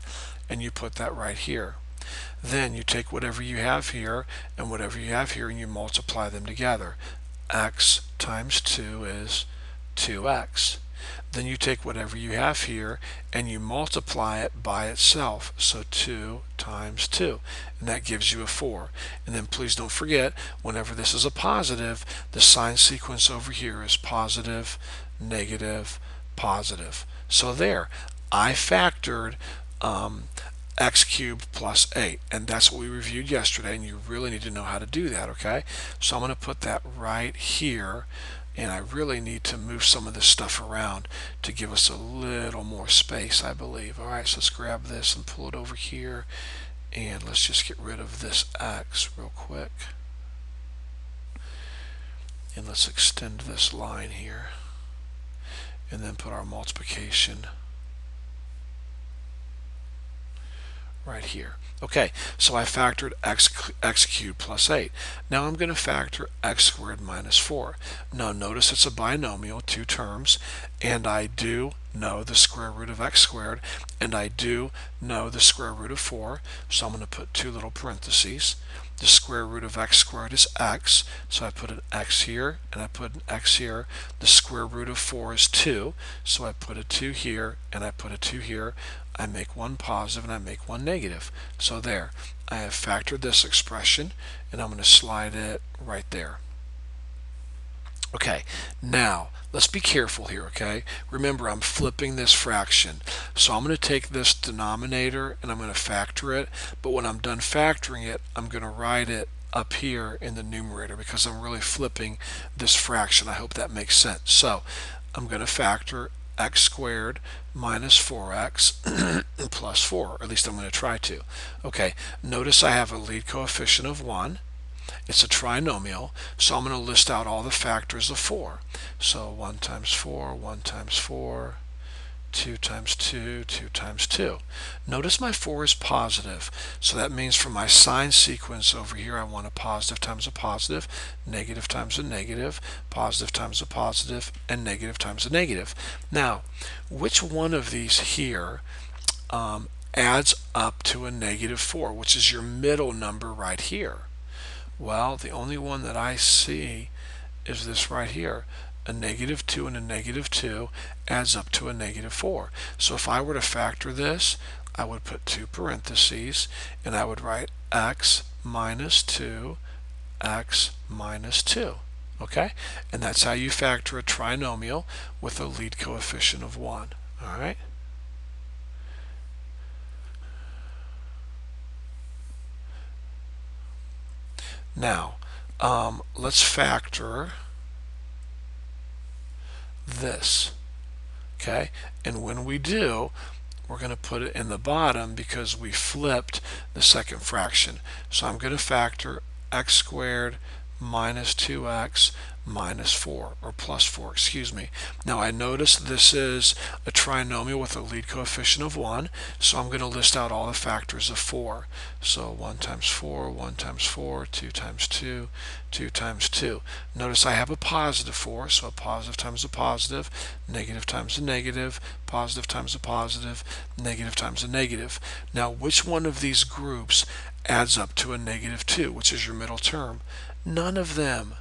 and you put that right here. Then you take whatever you have here and whatever you have here and you multiply them together. X times 2 is 2x. Then you take whatever you have here and you multiply it by itself. So 2 times 2, and that gives you a 4. And then please don't forget, whenever this is a positive, the sign sequence over here is positive, negative, positive. So there, I factored x cubed plus 8, and that's what we reviewed yesterday, and you really need to know how to do that, okay? So I'm going to put that right here. And I really need to move some of this stuff around to give us a little more space, I believe. All right, so let's grab this and pull it over here. And let's just get rid of this x real quick. And let's extend this line here. And then put our multiplication right here. Okay, so I factored x cubed plus 8. Now I'm going to factor x squared minus 4. Now notice it's a binomial, two terms, and I do know the square root of x squared, and I do know the square root of 4, so I'm going to put two little parentheses. The square root of x squared is x, so I put an x here and I put an x here. The square root of 4 is 2, so I put a 2 here and I put a 2 here. I make one positive and I make one negative. So there, I have factored this expression, and I'm going to slide it right there. Okay, now let's be careful here, okay? Remember, I'm flipping this fraction. So I'm going to take this denominator and I'm going to factor it, but when I'm done factoring it, I'm going to write it up here in the numerator because I'm really flipping this fraction. I hope that makes sense. So I'm going to factor x squared minus 4x plus 4, or at least I'm going to try to. Okay, notice I have a lead coefficient of 1. It's a trinomial, so I'm going to list out all the factors of 4. So 1 times 4, 1 times 4, 2 times 2, 2 times 2. Notice my 4 is positive, so that means for my sign sequence over here I want a positive times a positive, negative times a negative, positive times a positive, and negative times a negative. Now, which one of these here adds up to a negative 4, which is your middle number right here? Well, the only one that I see is this right here. a negative 2 and a negative 2 adds up to a negative 4. So if I were to factor this, I would put 2 parentheses, and I would write x minus 2, x minus 2. Okay? And that's how you factor a trinomial with a lead coefficient of 1. All right? Now, let's factor this. Okay? And when we do, we're going to put it in the bottom because we flipped the second fraction. So I'm going to factor x squared minus 2x minus 4, or plus 4, excuse me. Now I notice this is a trinomial with a lead coefficient of 1, so I'm going to list out all the factors of 4. So 1 times 4, 1 times 4, 2 times 2, 2 times 2. Notice I have a positive 4, so a positive times a positive, negative times a negative, positive times a positive, negative times a negative. Now which one of these groups adds up to a negative 2, which is your middle term? None of them.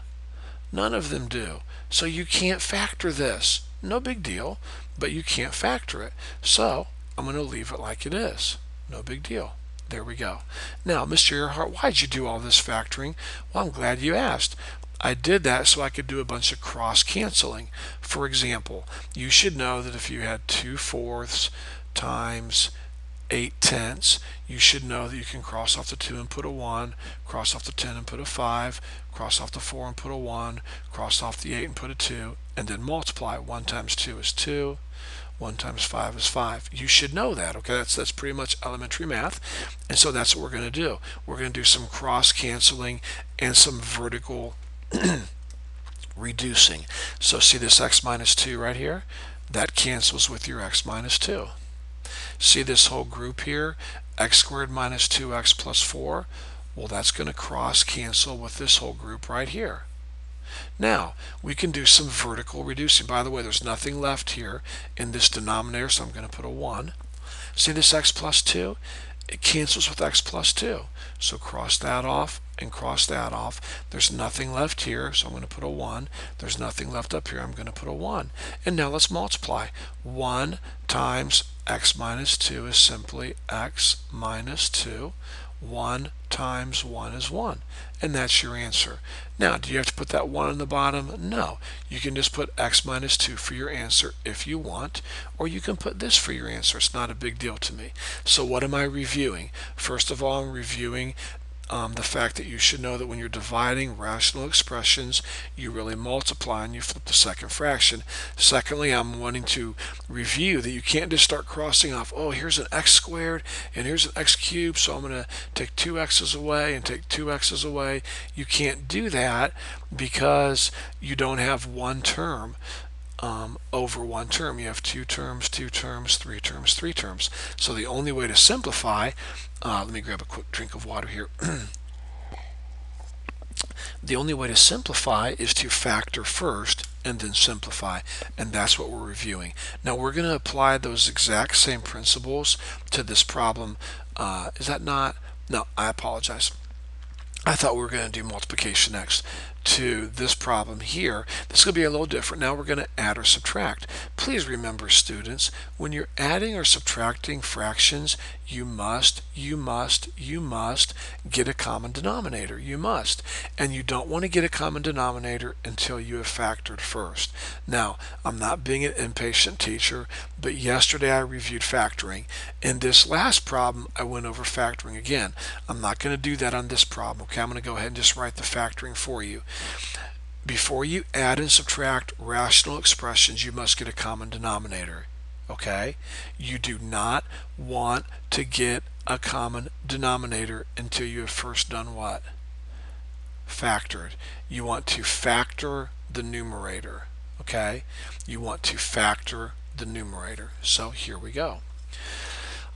None of them do. So you can't factor this. No big deal, but you can't factor it. So I'm going to leave it like it is. No big deal. There we go. Now, Mr. Earhart, why'd you do all this factoring? Well, I'm glad you asked. I did that so I could do a bunch of cross-canceling. For example, you should know that if you had 2/4 times 8/10, you should know that you can cross off the 2 and put a 1, cross off the 10 and put a 5, cross off the 4 and put a 1, cross off the 8 and put a 2, and then multiply. 1 times 2 is 2, 1 times 5 is 5. You should know that, okay? That's pretty much elementary math, and so that's what we're going to do. We're going to do some cross-canceling and some vertical reducing. So see this x minus 2 right here? That cancels with your x minus 2. See this whole group here, x squared minus 2x plus 4? Well, that's going to cross cancel with this whole group right here. Now, we can do some vertical reducing. By the way, there's nothing left here in this denominator, so I'm going to put a 1. See this x plus 2? It cancels with x plus 2. So cross that off and cross that off. There's nothing left here, so I'm going to put a 1. There's nothing left up here, I'm going to put a 1. And now let's multiply. 1 times x minus 2 is simply x minus 2. 1 times 1 is 1. And that's your answer. Now, do you have to put that 1 on the bottom? No. You can just put x minus 2 for your answer if you want, or you can put this for your answer. It's not a big deal to me. So what am I reviewing? First of all, I'm reviewing the fact that you should know that when you're dividing rational expressions, you really multiply and you flip the second fraction. Secondly, I'm wanting to review that you can't just start crossing off, oh, here's an x squared and here's an x cubed, so I'm going to take 2 x's away and take 2 x's away. You can't do that because you don't have one term over one term. You have 2 terms, 2 terms, 3 terms, 3 terms. So the only way to simplify, let me grab a quick drink of water here. The only way to simplify is to factor first and then simplify, and that's what we're reviewing. Now we're going to apply those exact same principles to this problem. Is that not? No, I apologize. I thought we were going to do multiplication next. To this problem here, this is going to be a little different. Now we're going to add or subtract. Please remember, students, when you're adding or subtracting fractions, you must get a common denominator. You must. And you don't want to get a common denominator until you have factored first. Now, I'm not being an impatient teacher, but yesterday I reviewed factoring. In this last problem, I went over factoring again. I'm not going to do that on this problem. Okay, I'm going to go ahead and just write the factoring for you. Before you add and subtract rational expressions, you must get a common denominator. Okay? You do not want to get a common denominator until you have first done what? Factored. You want to factor the numerator. Okay? You want to factor the numerator. So here we go.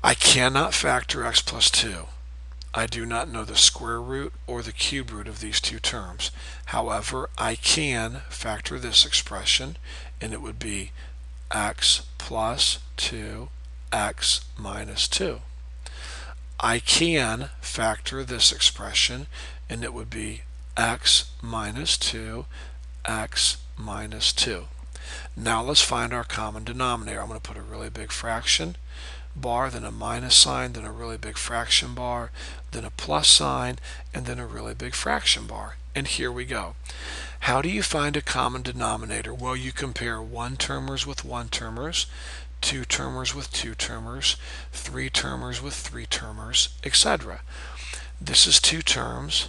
I cannot factor x plus 2. I do not know the square root or the cube root of these two terms. However, I can factor this expression, and it would be x plus 2, x minus 2. I can factor this expression, and it would be x minus 2, x minus 2. Now let's find our common denominator. I'm going to put a really big fraction bar, then a minus sign, then a really big fraction bar, then a plus sign, and then a really big fraction bar. And here we go. How do you find a common denominator? Well, you compare one-termers with one-termers, two-termers with two-termers, three-termers with three-termers, etc. This is two terms.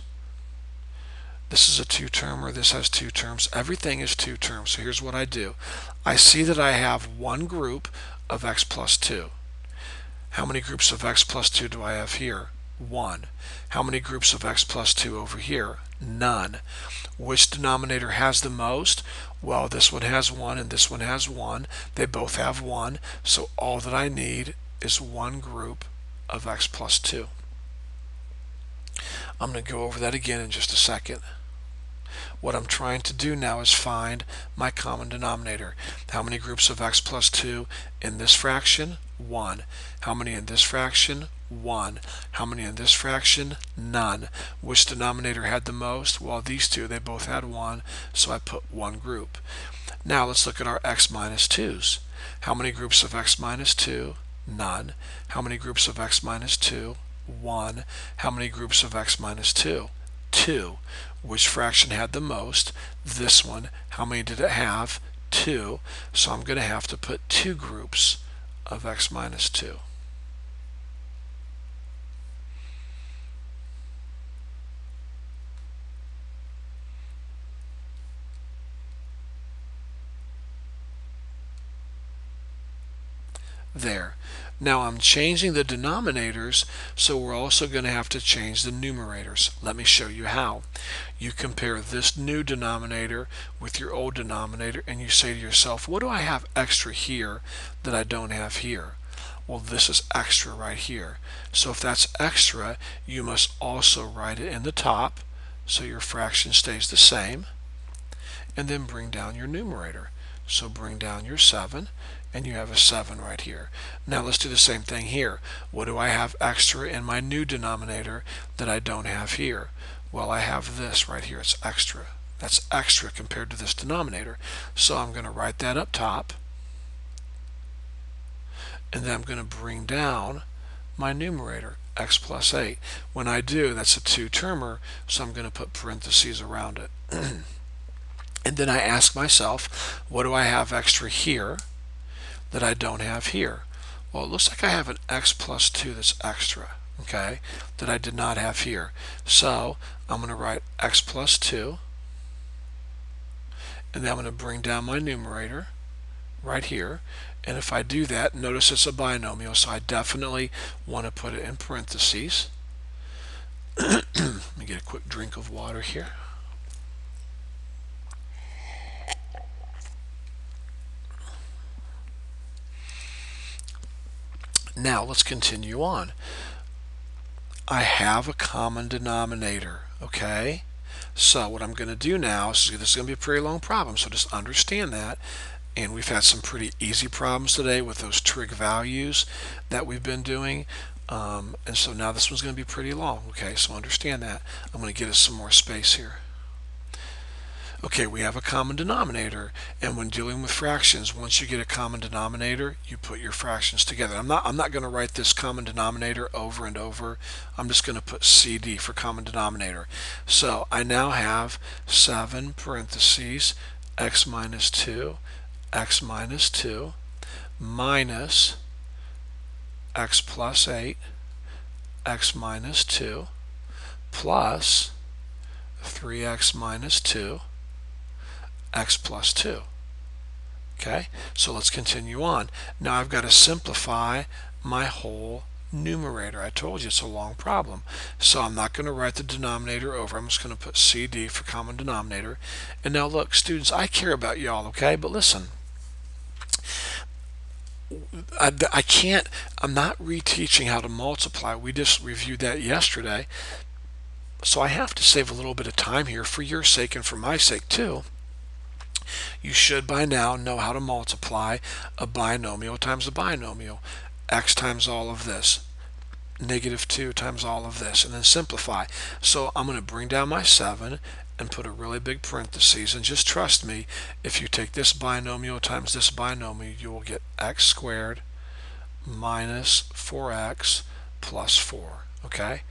This is a two-termer. This has two terms. Everything is two terms. So here's what I do. I see that I have one group of x plus 2. How many groups of x plus 2 do I have here? 1. How many groups of x plus 2 over here? None. Which denominator has the most? Well, this one has 1 and this one has 1. They both have 1. So all that I need is one group of x plus 2. I'm going to go over that again in just a second. What I'm trying to do now is find my common denominator. How many groups of x plus 2 in this fraction? 1. How many in this fraction? 1. How many in this fraction? None. Which denominator had the most? Well, these two, they both had 1, so I put one group. Now let's look at our x minus 2's. How many groups of x minus 2? None. How many groups of x minus 2? 1. How many groups of x minus 2? 2. Which fraction had the most? This one. How many did it have? 2. So I'm going to have to put two groups of x minus 2. There. Now I'm changing the denominators, so we're also going to have to change the numerators. Let me show you how. You compare this new denominator with your old denominator and you say to yourself, what do I have extra here that I don't have here? Well, this is extra right here. So if that's extra, you must also write it in the top so your fraction stays the same, and then bring down your numerator. So bring down your 7, and you have a 7 right here. Now let's do the same thing here. What do I have extra in my new denominator that I don't have here? Well, I have this right here. It's extra. That's extra compared to this denominator. So I'm going to write that up top, and then I'm going to bring down my numerator, x plus 8. When I do, that's a two-termer, so I'm going to put parentheses around it. And then I ask myself, what do I have extra here that I don't have here? Well, it looks like I have an x plus 2 that's extra, okay, that I did not have here. So I'm going to write x plus 2, and then I'm going to bring down my numerator right here. And if I do that, notice it's a binomial, so I definitely want to put it in parentheses. Let me get a quick drink of water here. Now let's continue on. I have a common denominator, okay? So what I'm going to do now, this is going to be a pretty long problem, so just understand that. And we've had some pretty easy problems today with those trig values that we've been doing. And so now this one's going to be pretty long, okay? So understand that. I'm going to get us some more space here. Okay, we have a common denominator, and when dealing with fractions, once you get a common denominator, you put your fractions together. I'm not going to write this common denominator over and over. I'm just going to put CD for common denominator. So I now have 7 parentheses x minus 2, x minus 2, minus x plus 8, x minus 2, plus 3x minus 2, x plus 2. Okay, so let's continue on. Now I've got to simplify my whole numerator. I told you it's a long problem. So I'm not going to write the denominator over. I'm just going to put CD for common denominator. And now look, students, I care about y'all, okay? But listen, I can't, I'm not reteaching how to multiply. We just reviewed that yesterday. So I have to save a little bit of time here for your sake and for my sake too. You should by now know how to multiply a binomial times a binomial. X times all of this, negative 2 times all of this, and then simplify. So I'm going to bring down my 7 and put a really big parentheses, and just trust me, if you take this binomial times this binomial, you will get x squared minus 4x plus 4. Okay,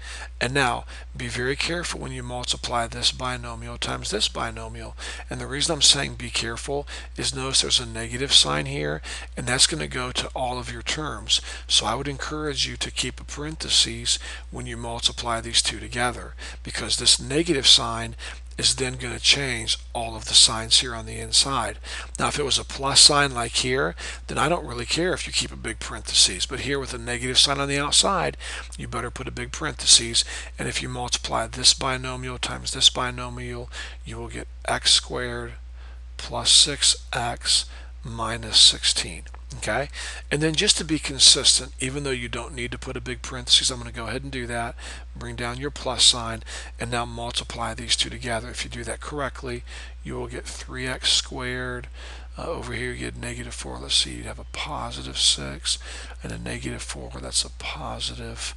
and now be very careful when you multiply this binomial times this binomial. And the reason I'm saying be careful is notice there's a negative sign here, and that's going to go to all of your terms. So I would encourage you to keep a parentheses when you multiply these two together, because this negative sign is then going to change all of the signs here on the inside. Now if it was a plus sign like here, then I don't really care if you keep a big parentheses, but here with a negative sign on the outside, you better put a big parentheses. And if you multiply this binomial times this binomial, you will get x squared plus 6x minus 16. Okay, and then just to be consistent, even though you don't need to put a big parentheses, I'm going to go ahead and do that. Bring down your plus sign and now multiply these two together. If you do that correctly, you will get 3x squared. Over here you get negative 4. Let's see, you'd have a positive 6 and a negative 4. That's a positive,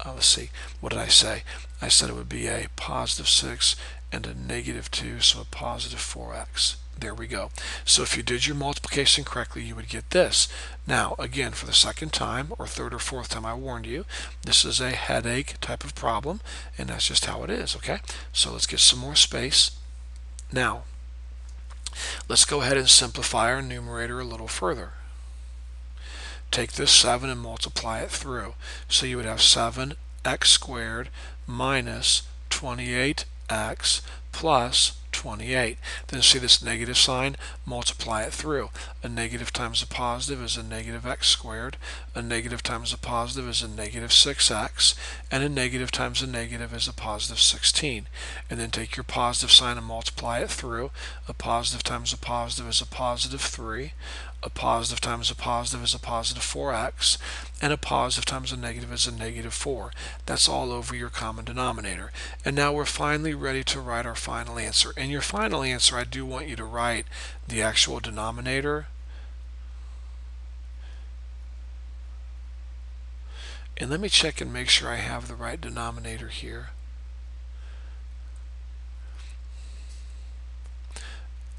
let's see, what did I say? I said it would be a positive 6 and a negative 2, so a positive 4x. There we go. So if you did your multiplication correctly, you would get this. Now, again, for the second time, or third or fourth time, I warned you, this is a headache type of problem, and that's just how it is, okay? So let's get some more space. Now, let's go ahead and simplify our numerator a little further. Take this 7 and multiply it through. So you would have 7x squared minus 28x plus 28. Then see this negative sign, multiply it through. A negative times a positive is a negative x squared, a negative times a positive is a negative 6x, and a negative times a negative is a positive 16. And then take your positive sign and multiply it through. A positive times a positive is a positive 3. A positive times a positive is a positive 4x, and a positive times a negative is a negative 4. That's all over your common denominator. And now we're finally ready to write our final answer. In your final answer, I do want you to write the actual denominator. And let me check and make sure I have the right denominator here.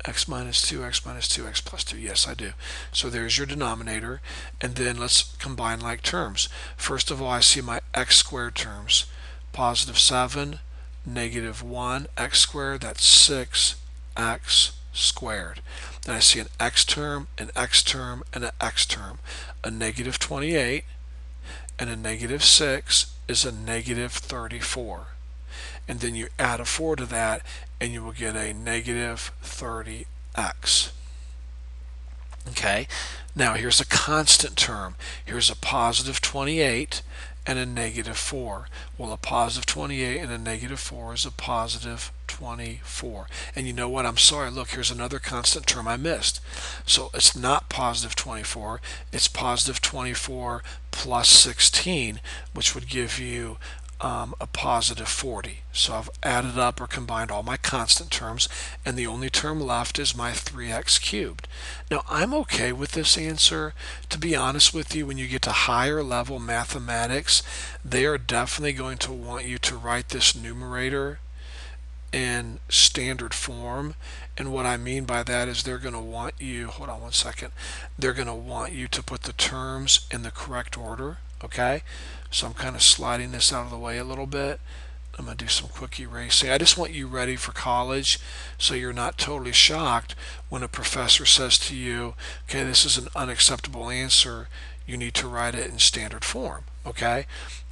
X minus 2, x minus 2, x plus 2. Yes, I do. So there's your denominator. And then let's combine like terms. First of all, I see my x squared terms. Positive 7, negative 1, x squared, that's 6x squared. Then I see an x term, an x term, and an x term. A negative 28 and a negative 6 is a negative 34. And then you add a 4 to that, and you will get a negative 30x. Okay, now here's a constant term. Here's a positive 28 and a negative 4. Well, a positive 28 and a negative 4 is a positive 24. And you know what? I'm sorry. Look, here's another constant term I missed. So it's not positive 24. It's positive 24 plus 16, which would give you a positive 40. So I've added up or combined all my constant terms, and the only term left is my 3x cubed. Now I'm okay with this answer. To be honest with you, when you get to higher level mathematics, they are definitely going to want you to write this numerator in standard form. And what I mean by that is they're going to want you, hold on one second, they're going to want you to put the terms in the correct order. Okay, so I'm kind of sliding this out of the way a little bit. I'm going to do some quick erasing. I just want you ready for college so you're not totally shocked when a professor says to you, okay, this is an unacceptable answer, you need to write it in standard form. Okay,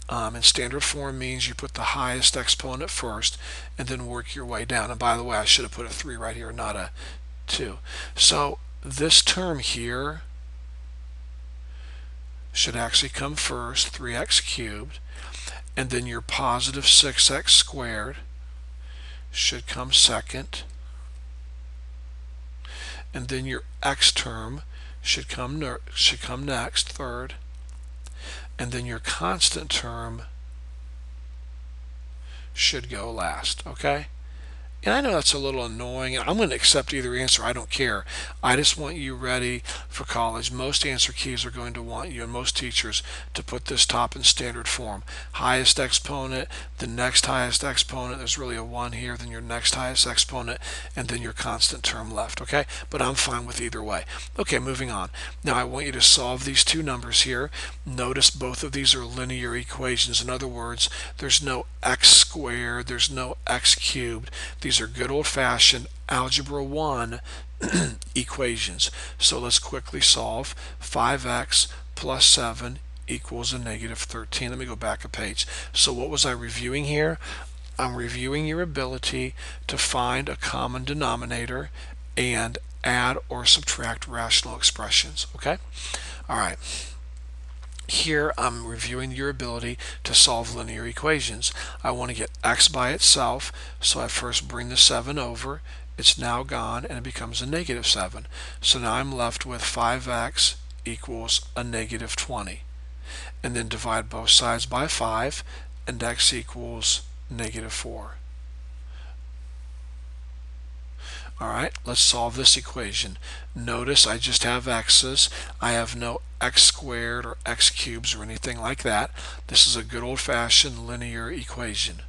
and standard form means you put the highest exponent first and then work your way down. And by the way, I should have put a 3 right here, not a 2. So this term here should actually come first, 3x cubed, and then your positive 6x squared should come second, and then your x term should come next, third, and then your constant term should go last. Okay, And I know that's a little annoying, and I'm going to accept either answer. I don't care. I just want you ready for college. Most answer keys are going to want you, and most teachers, to put this top in standard form. Highest exponent, the next highest exponent, there's really a 1 here, then your next highest exponent, and then your constant term left, okay? But I'm fine with either way. Okay, moving on. Now I want you to solve these two numbers here. Notice both of these are linear equations. In other words, there's no x squared, there's no x cubed. These are good old-fashioned Algebra 1 equations. So let's quickly solve. 5x plus 7 equals a negative 13. Let me go back a page. So what was I reviewing here? I'm reviewing your ability to find a common denominator and add or subtract rational expressions. Okay? All right. Here I'm reviewing your ability to solve linear equations. I want to get x by itself, so I first bring the 7 over. It's now gone and it becomes a negative 7. So now I'm left with 5x equals a negative 20. And then divide both sides by 5 and x equals negative 4. Alright, let's solve this equation. Notice I just have x's. I have no x squared or x cubes or anything like that. This is a good old-fashioned linear equation.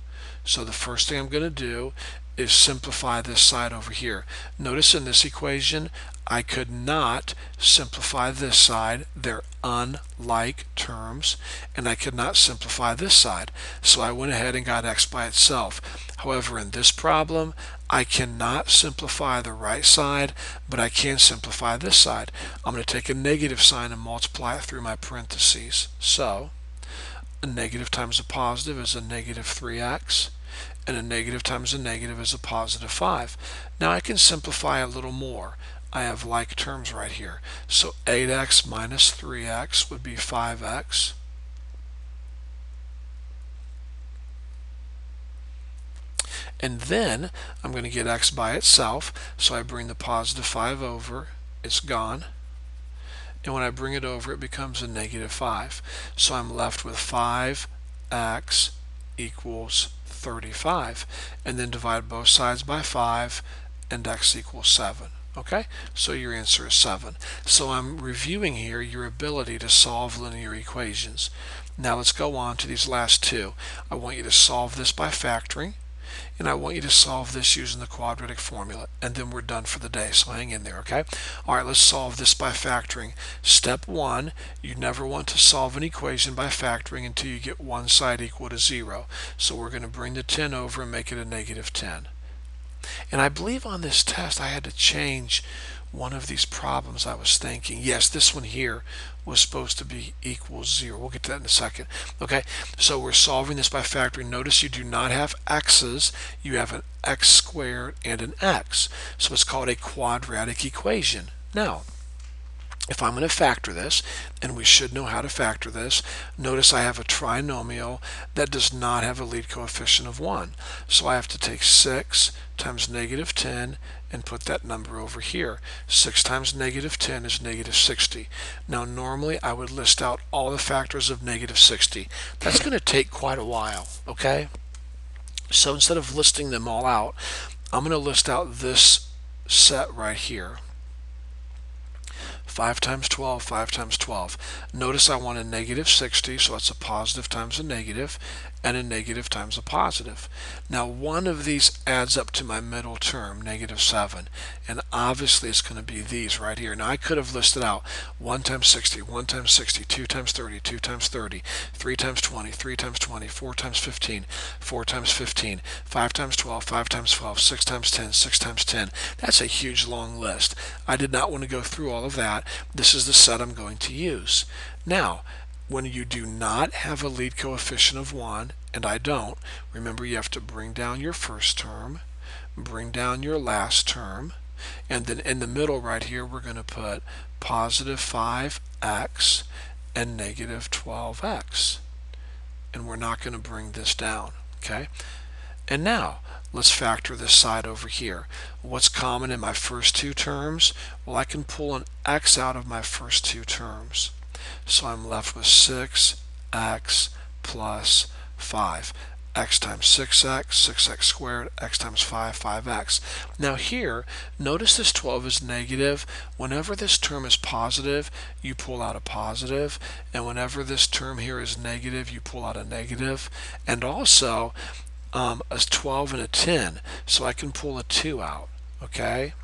So the first thing I'm going to do is simplify this side over here. Notice in this equation I could not simplify this side. They're unlike terms, and I could not simplify this side. So I went ahead and got x by itself. However, in this problem, I cannot simplify the right side, but I can simplify this side. I'm going to take a negative sign and multiply it through my parentheses. So a negative times a positive is a negative 3x, and a negative times a negative is a positive 5. Now I can simplify a little more. I have like terms right here. So 8x minus 3x would be 5x. And then I'm going to get x by itself, so I bring the positive 5 over, it's gone. And when I bring it over, it becomes a negative 5. So I'm left with 5x equals 35. And then divide both sides by 5, and x equals 7. Okay, so your answer is 7. So I'm reviewing here your ability to solve linear equations. Now let's go on to these last two. I want you to solve this by factoring, and I want you to solve this using the quadratic formula, and then we're done for the day, so hang in there, okay? All right, let's solve this by factoring. Step 1, you never want to solve an equation by factoring until you get one side equal to 0. So we're going to bring the 10 over and make it a negative 10. And I believe on this test I had to change one of these problems I was thinking. Yes, this one here was supposed to be equals 0. We'll get to that in a second. Okay, so we're solving this by factoring. Notice you do not have x's. You have an x squared and an x. So it's called a quadratic equation. Now, if I'm going to factor this, and we should know how to factor this, notice I have a trinomial that does not have a lead coefficient of 1. So I have to take 6 times negative 10 and put that number over here. 6 times negative 10 is negative 60. Now normally I would list out all the factors of negative 60. That's going to take quite a while, okay? So instead of listing them all out, I'm going to list out this set right here. 5 times 12, 5 times 12. Notice I want a negative 60, so it's a positive times a negative, and a negative times a positive. Now one of these adds up to my middle term, negative 7, and obviously it's going to be these right here. Now I could have listed out 1 times 60, 1 times 60, 2 times 30, 2 times 30, 3 times 20, 3 times 20, 4 times 15, 4 times 15, 5 times 12, 5 times 12, 6 times 10, 6 times 10. That's a huge long list. I did not want to go through all of that. This is the set I'm going to use. Now, when you do not have a lead coefficient of 1, and I don't, remember you have to bring down your first term, bring down your last term, and then in the middle right here we're going to put positive 5x and negative 12x. And we're not going to bring this down, okay? And now, let's factor this side over here. What's common in my first two terms? Well, I can pull an x out of my first two terms. So I'm left with 6x plus 5. x times 6x, 6x squared, x times 5, 5x. Now here, notice this 12 is negative. Whenever this term is positive, you pull out a positive, and whenever this term here is negative, you pull out a negative. And also, a 12 and a 10, so I can pull a 2 out, okay?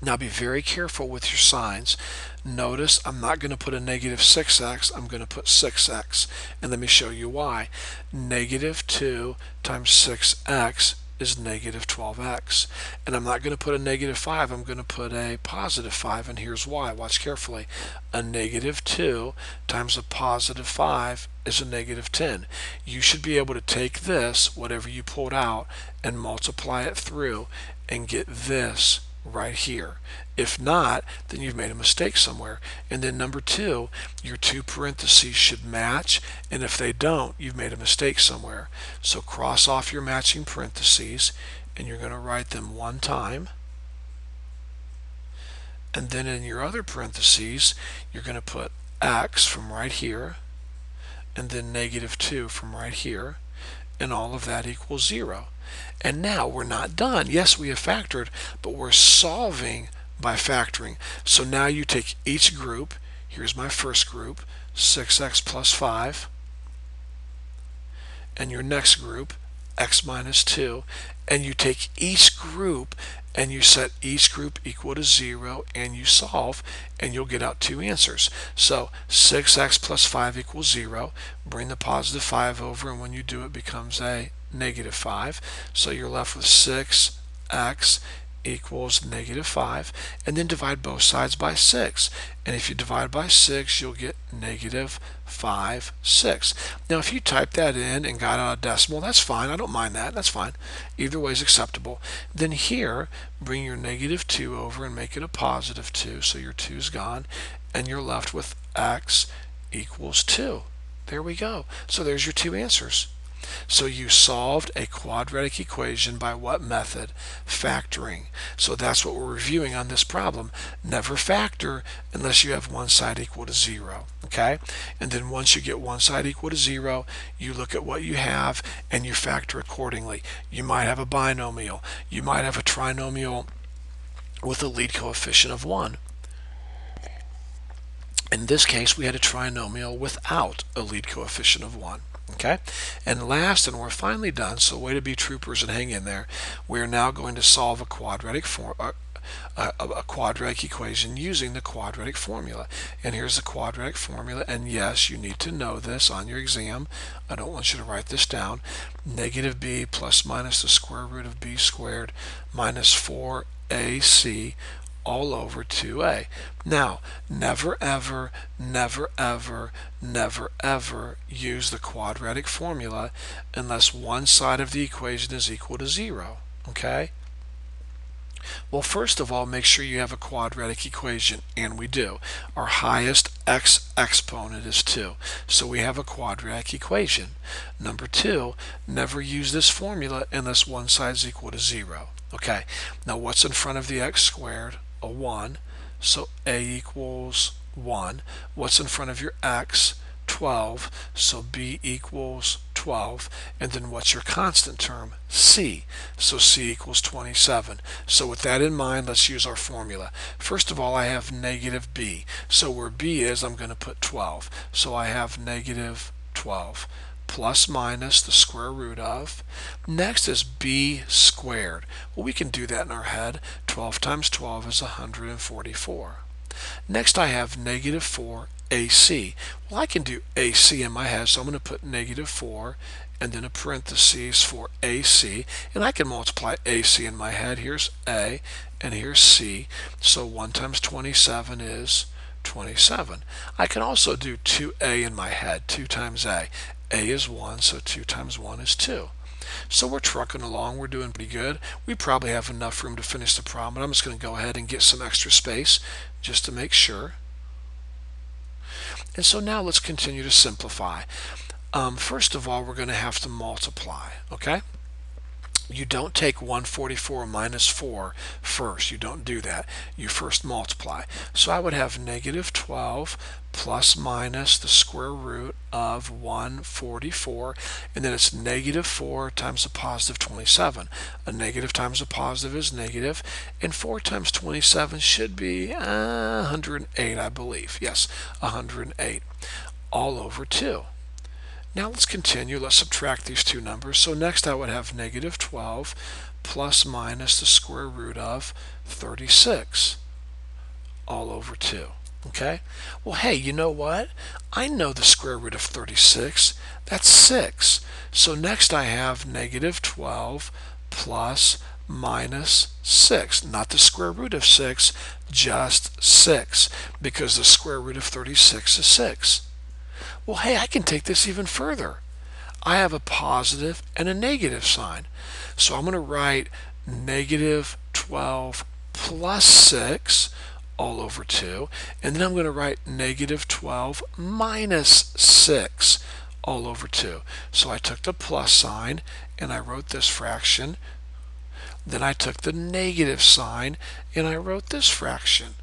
Now be very careful with your signs. Notice I'm not going to put a negative 6x, I'm going to put 6x. And let me show you why. Negative 2 times 6x is negative 12x. And I'm not going to put a negative 5, I'm going to put a positive 5, and here's why. Watch carefully. A negative 2 times a positive 5 is a negative 10. You should be able to take this, whatever you pulled out, and multiply it through and get this right here. If not, then you've made a mistake somewhere. And then number 2, your two parentheses should match, and if they don't, you've made a mistake somewhere. So cross off your matching parentheses, and you're going to write them one time. And then in your other parentheses, you're going to put x from right here, and then negative 2 from right here, and all of that equals 0. And now we're not done. Yes, we have factored, but we're solving by factoring. So now you take each group. Here's my first group, 6x plus 5. And your next group, x minus 2. And you take each group and you set each group equal to 0, and you solve, and you'll get out two answers. So 6x plus 5 equals 0. Bring the positive 5 over, and when you do, it becomes a negative 5. So you're left with 6x equals negative 5, and then divide both sides by 6. And if you divide by 6, you'll get negative 5, 6. Now if you type that in and got out a decimal, that's fine. I don't mind that. That's fine. Either way is acceptable. Then here, bring your negative 2 over and make it a positive 2. So your 2's gone, and you're left with x equals 2. There we go. So there's your two answers. So you solved a quadratic equation by what method? Factoring. So that's what we're reviewing on this problem. Never factor unless you have one side equal to 0. Okay? And then once you get one side equal to 0, you look at what you have and you factor accordingly. You might have a binomial. You might have a trinomial with a lead coefficient of 1. In this case, we had a trinomial without a lead coefficient of 1. Okay, and last, and we're finally done, so way to be troopers and hang in there. We're now going to solve a quadratic equation using the quadratic formula. And here's the quadratic formula, and yes, you need to know this on your exam. I don't want you to write this down. Negative b plus minus the square root of b squared minus 4ac all over 2a. Now, never ever, never ever, never ever use the quadratic formula unless one side of the equation is equal to 0. Okay? Well, first of all, make sure you have a quadratic equation, and we do. Our highest x exponent is 2, so we have a quadratic equation. Number 2, never use this formula unless one side is equal to 0. Okay, now what's in front of the x squared? A 1, so a equals 1. What's in front of your x? 12, so b equals 12. And then what's your constant term? C, so c equals 27. So with that in mind, let's use our formula. First of all, I have negative b, so where b is, I'm going to put 12. So I have negative 12 plus minus the square root of. Next is b squared. Well, we can do that in our head. 12 times 12 is 144. Next I have negative 4 AC. Well, I can do AC in my head, so I'm going to put negative 4 and then a parentheses for AC, and I can multiply AC in my head. Here's A and here's C, so 1 times 27 is 27. I can also do 2A in my head, 2 times A. A is 1, so 2 times 1 is 2. So we're trucking along, we're doing pretty good. We probably have enough room to finish the problem, but I'm just going to go ahead and get some extra space just to make sure. And so now let's continue to simplify. First of all, we're going to have to multiply, okay? you don't take 144 minus 4 first. You don't do that. You first multiply. So I would have negative 12 plus minus the square root of 144, and then it's negative 4 times a positive 27. A negative times a positive is negative, and 4 times 27 should be 108, I believe. Yes, 108, all over 2. Now let's continue. Let's subtract these two numbers. So next I would have negative 12 plus minus the square root of 36 all over 2. Okay? Well, hey, you know what? I know the square root of 36. That's 6. So next I have negative 12 plus minus 6. Not the square root of 6, just 6, because the square root of 36 is 6. Well, hey, I can take this even further. I have a positive and a negative sign. So I'm going to write negative 12 plus 6 all over 2. And then I'm going to write negative 12 minus 6 all over 2. So I took the plus sign and I wrote this fraction. Then I took the negative sign and I wrote this fraction.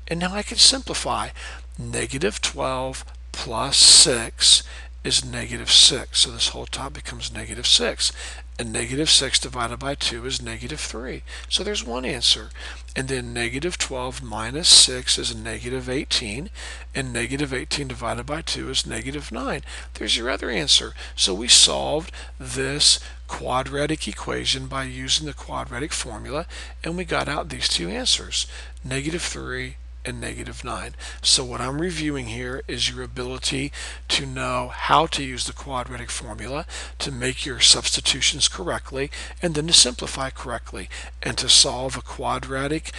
And now I can simplify. Negative 12 plus 6 is negative 6. So this whole top becomes negative 6. And negative 6 divided by 2 is negative 3. So there's one answer. And then negative 12 minus 6 is negative 18. And negative 18 divided by 2 is negative 9. There's your other answer. So we solved this quadratic equation by using the quadratic formula, and we got out these two answers, negative 3 and negative 9. So what I'm reviewing here is your ability to know how to use the quadratic formula to make your substitutions correctly, and then to simplify correctly, and to solve a quadratic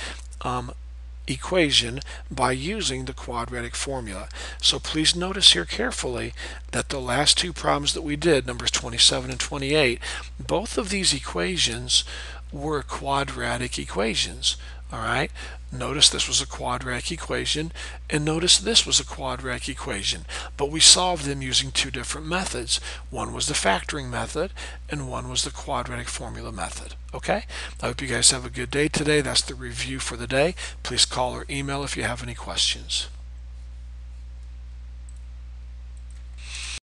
equation by using the quadratic formula. So please notice here carefully that the last two problems that we did, numbers 27 and 28, both of these equations were quadratic equations. All right, notice this was a quadratic equation, and notice this was a quadratic equation, but we solved them using two different methods. One was the factoring method, and one was the quadratic formula method. Okay, I hope you guys have a good day today. That's the review for the day. Please call or email if you have any questions.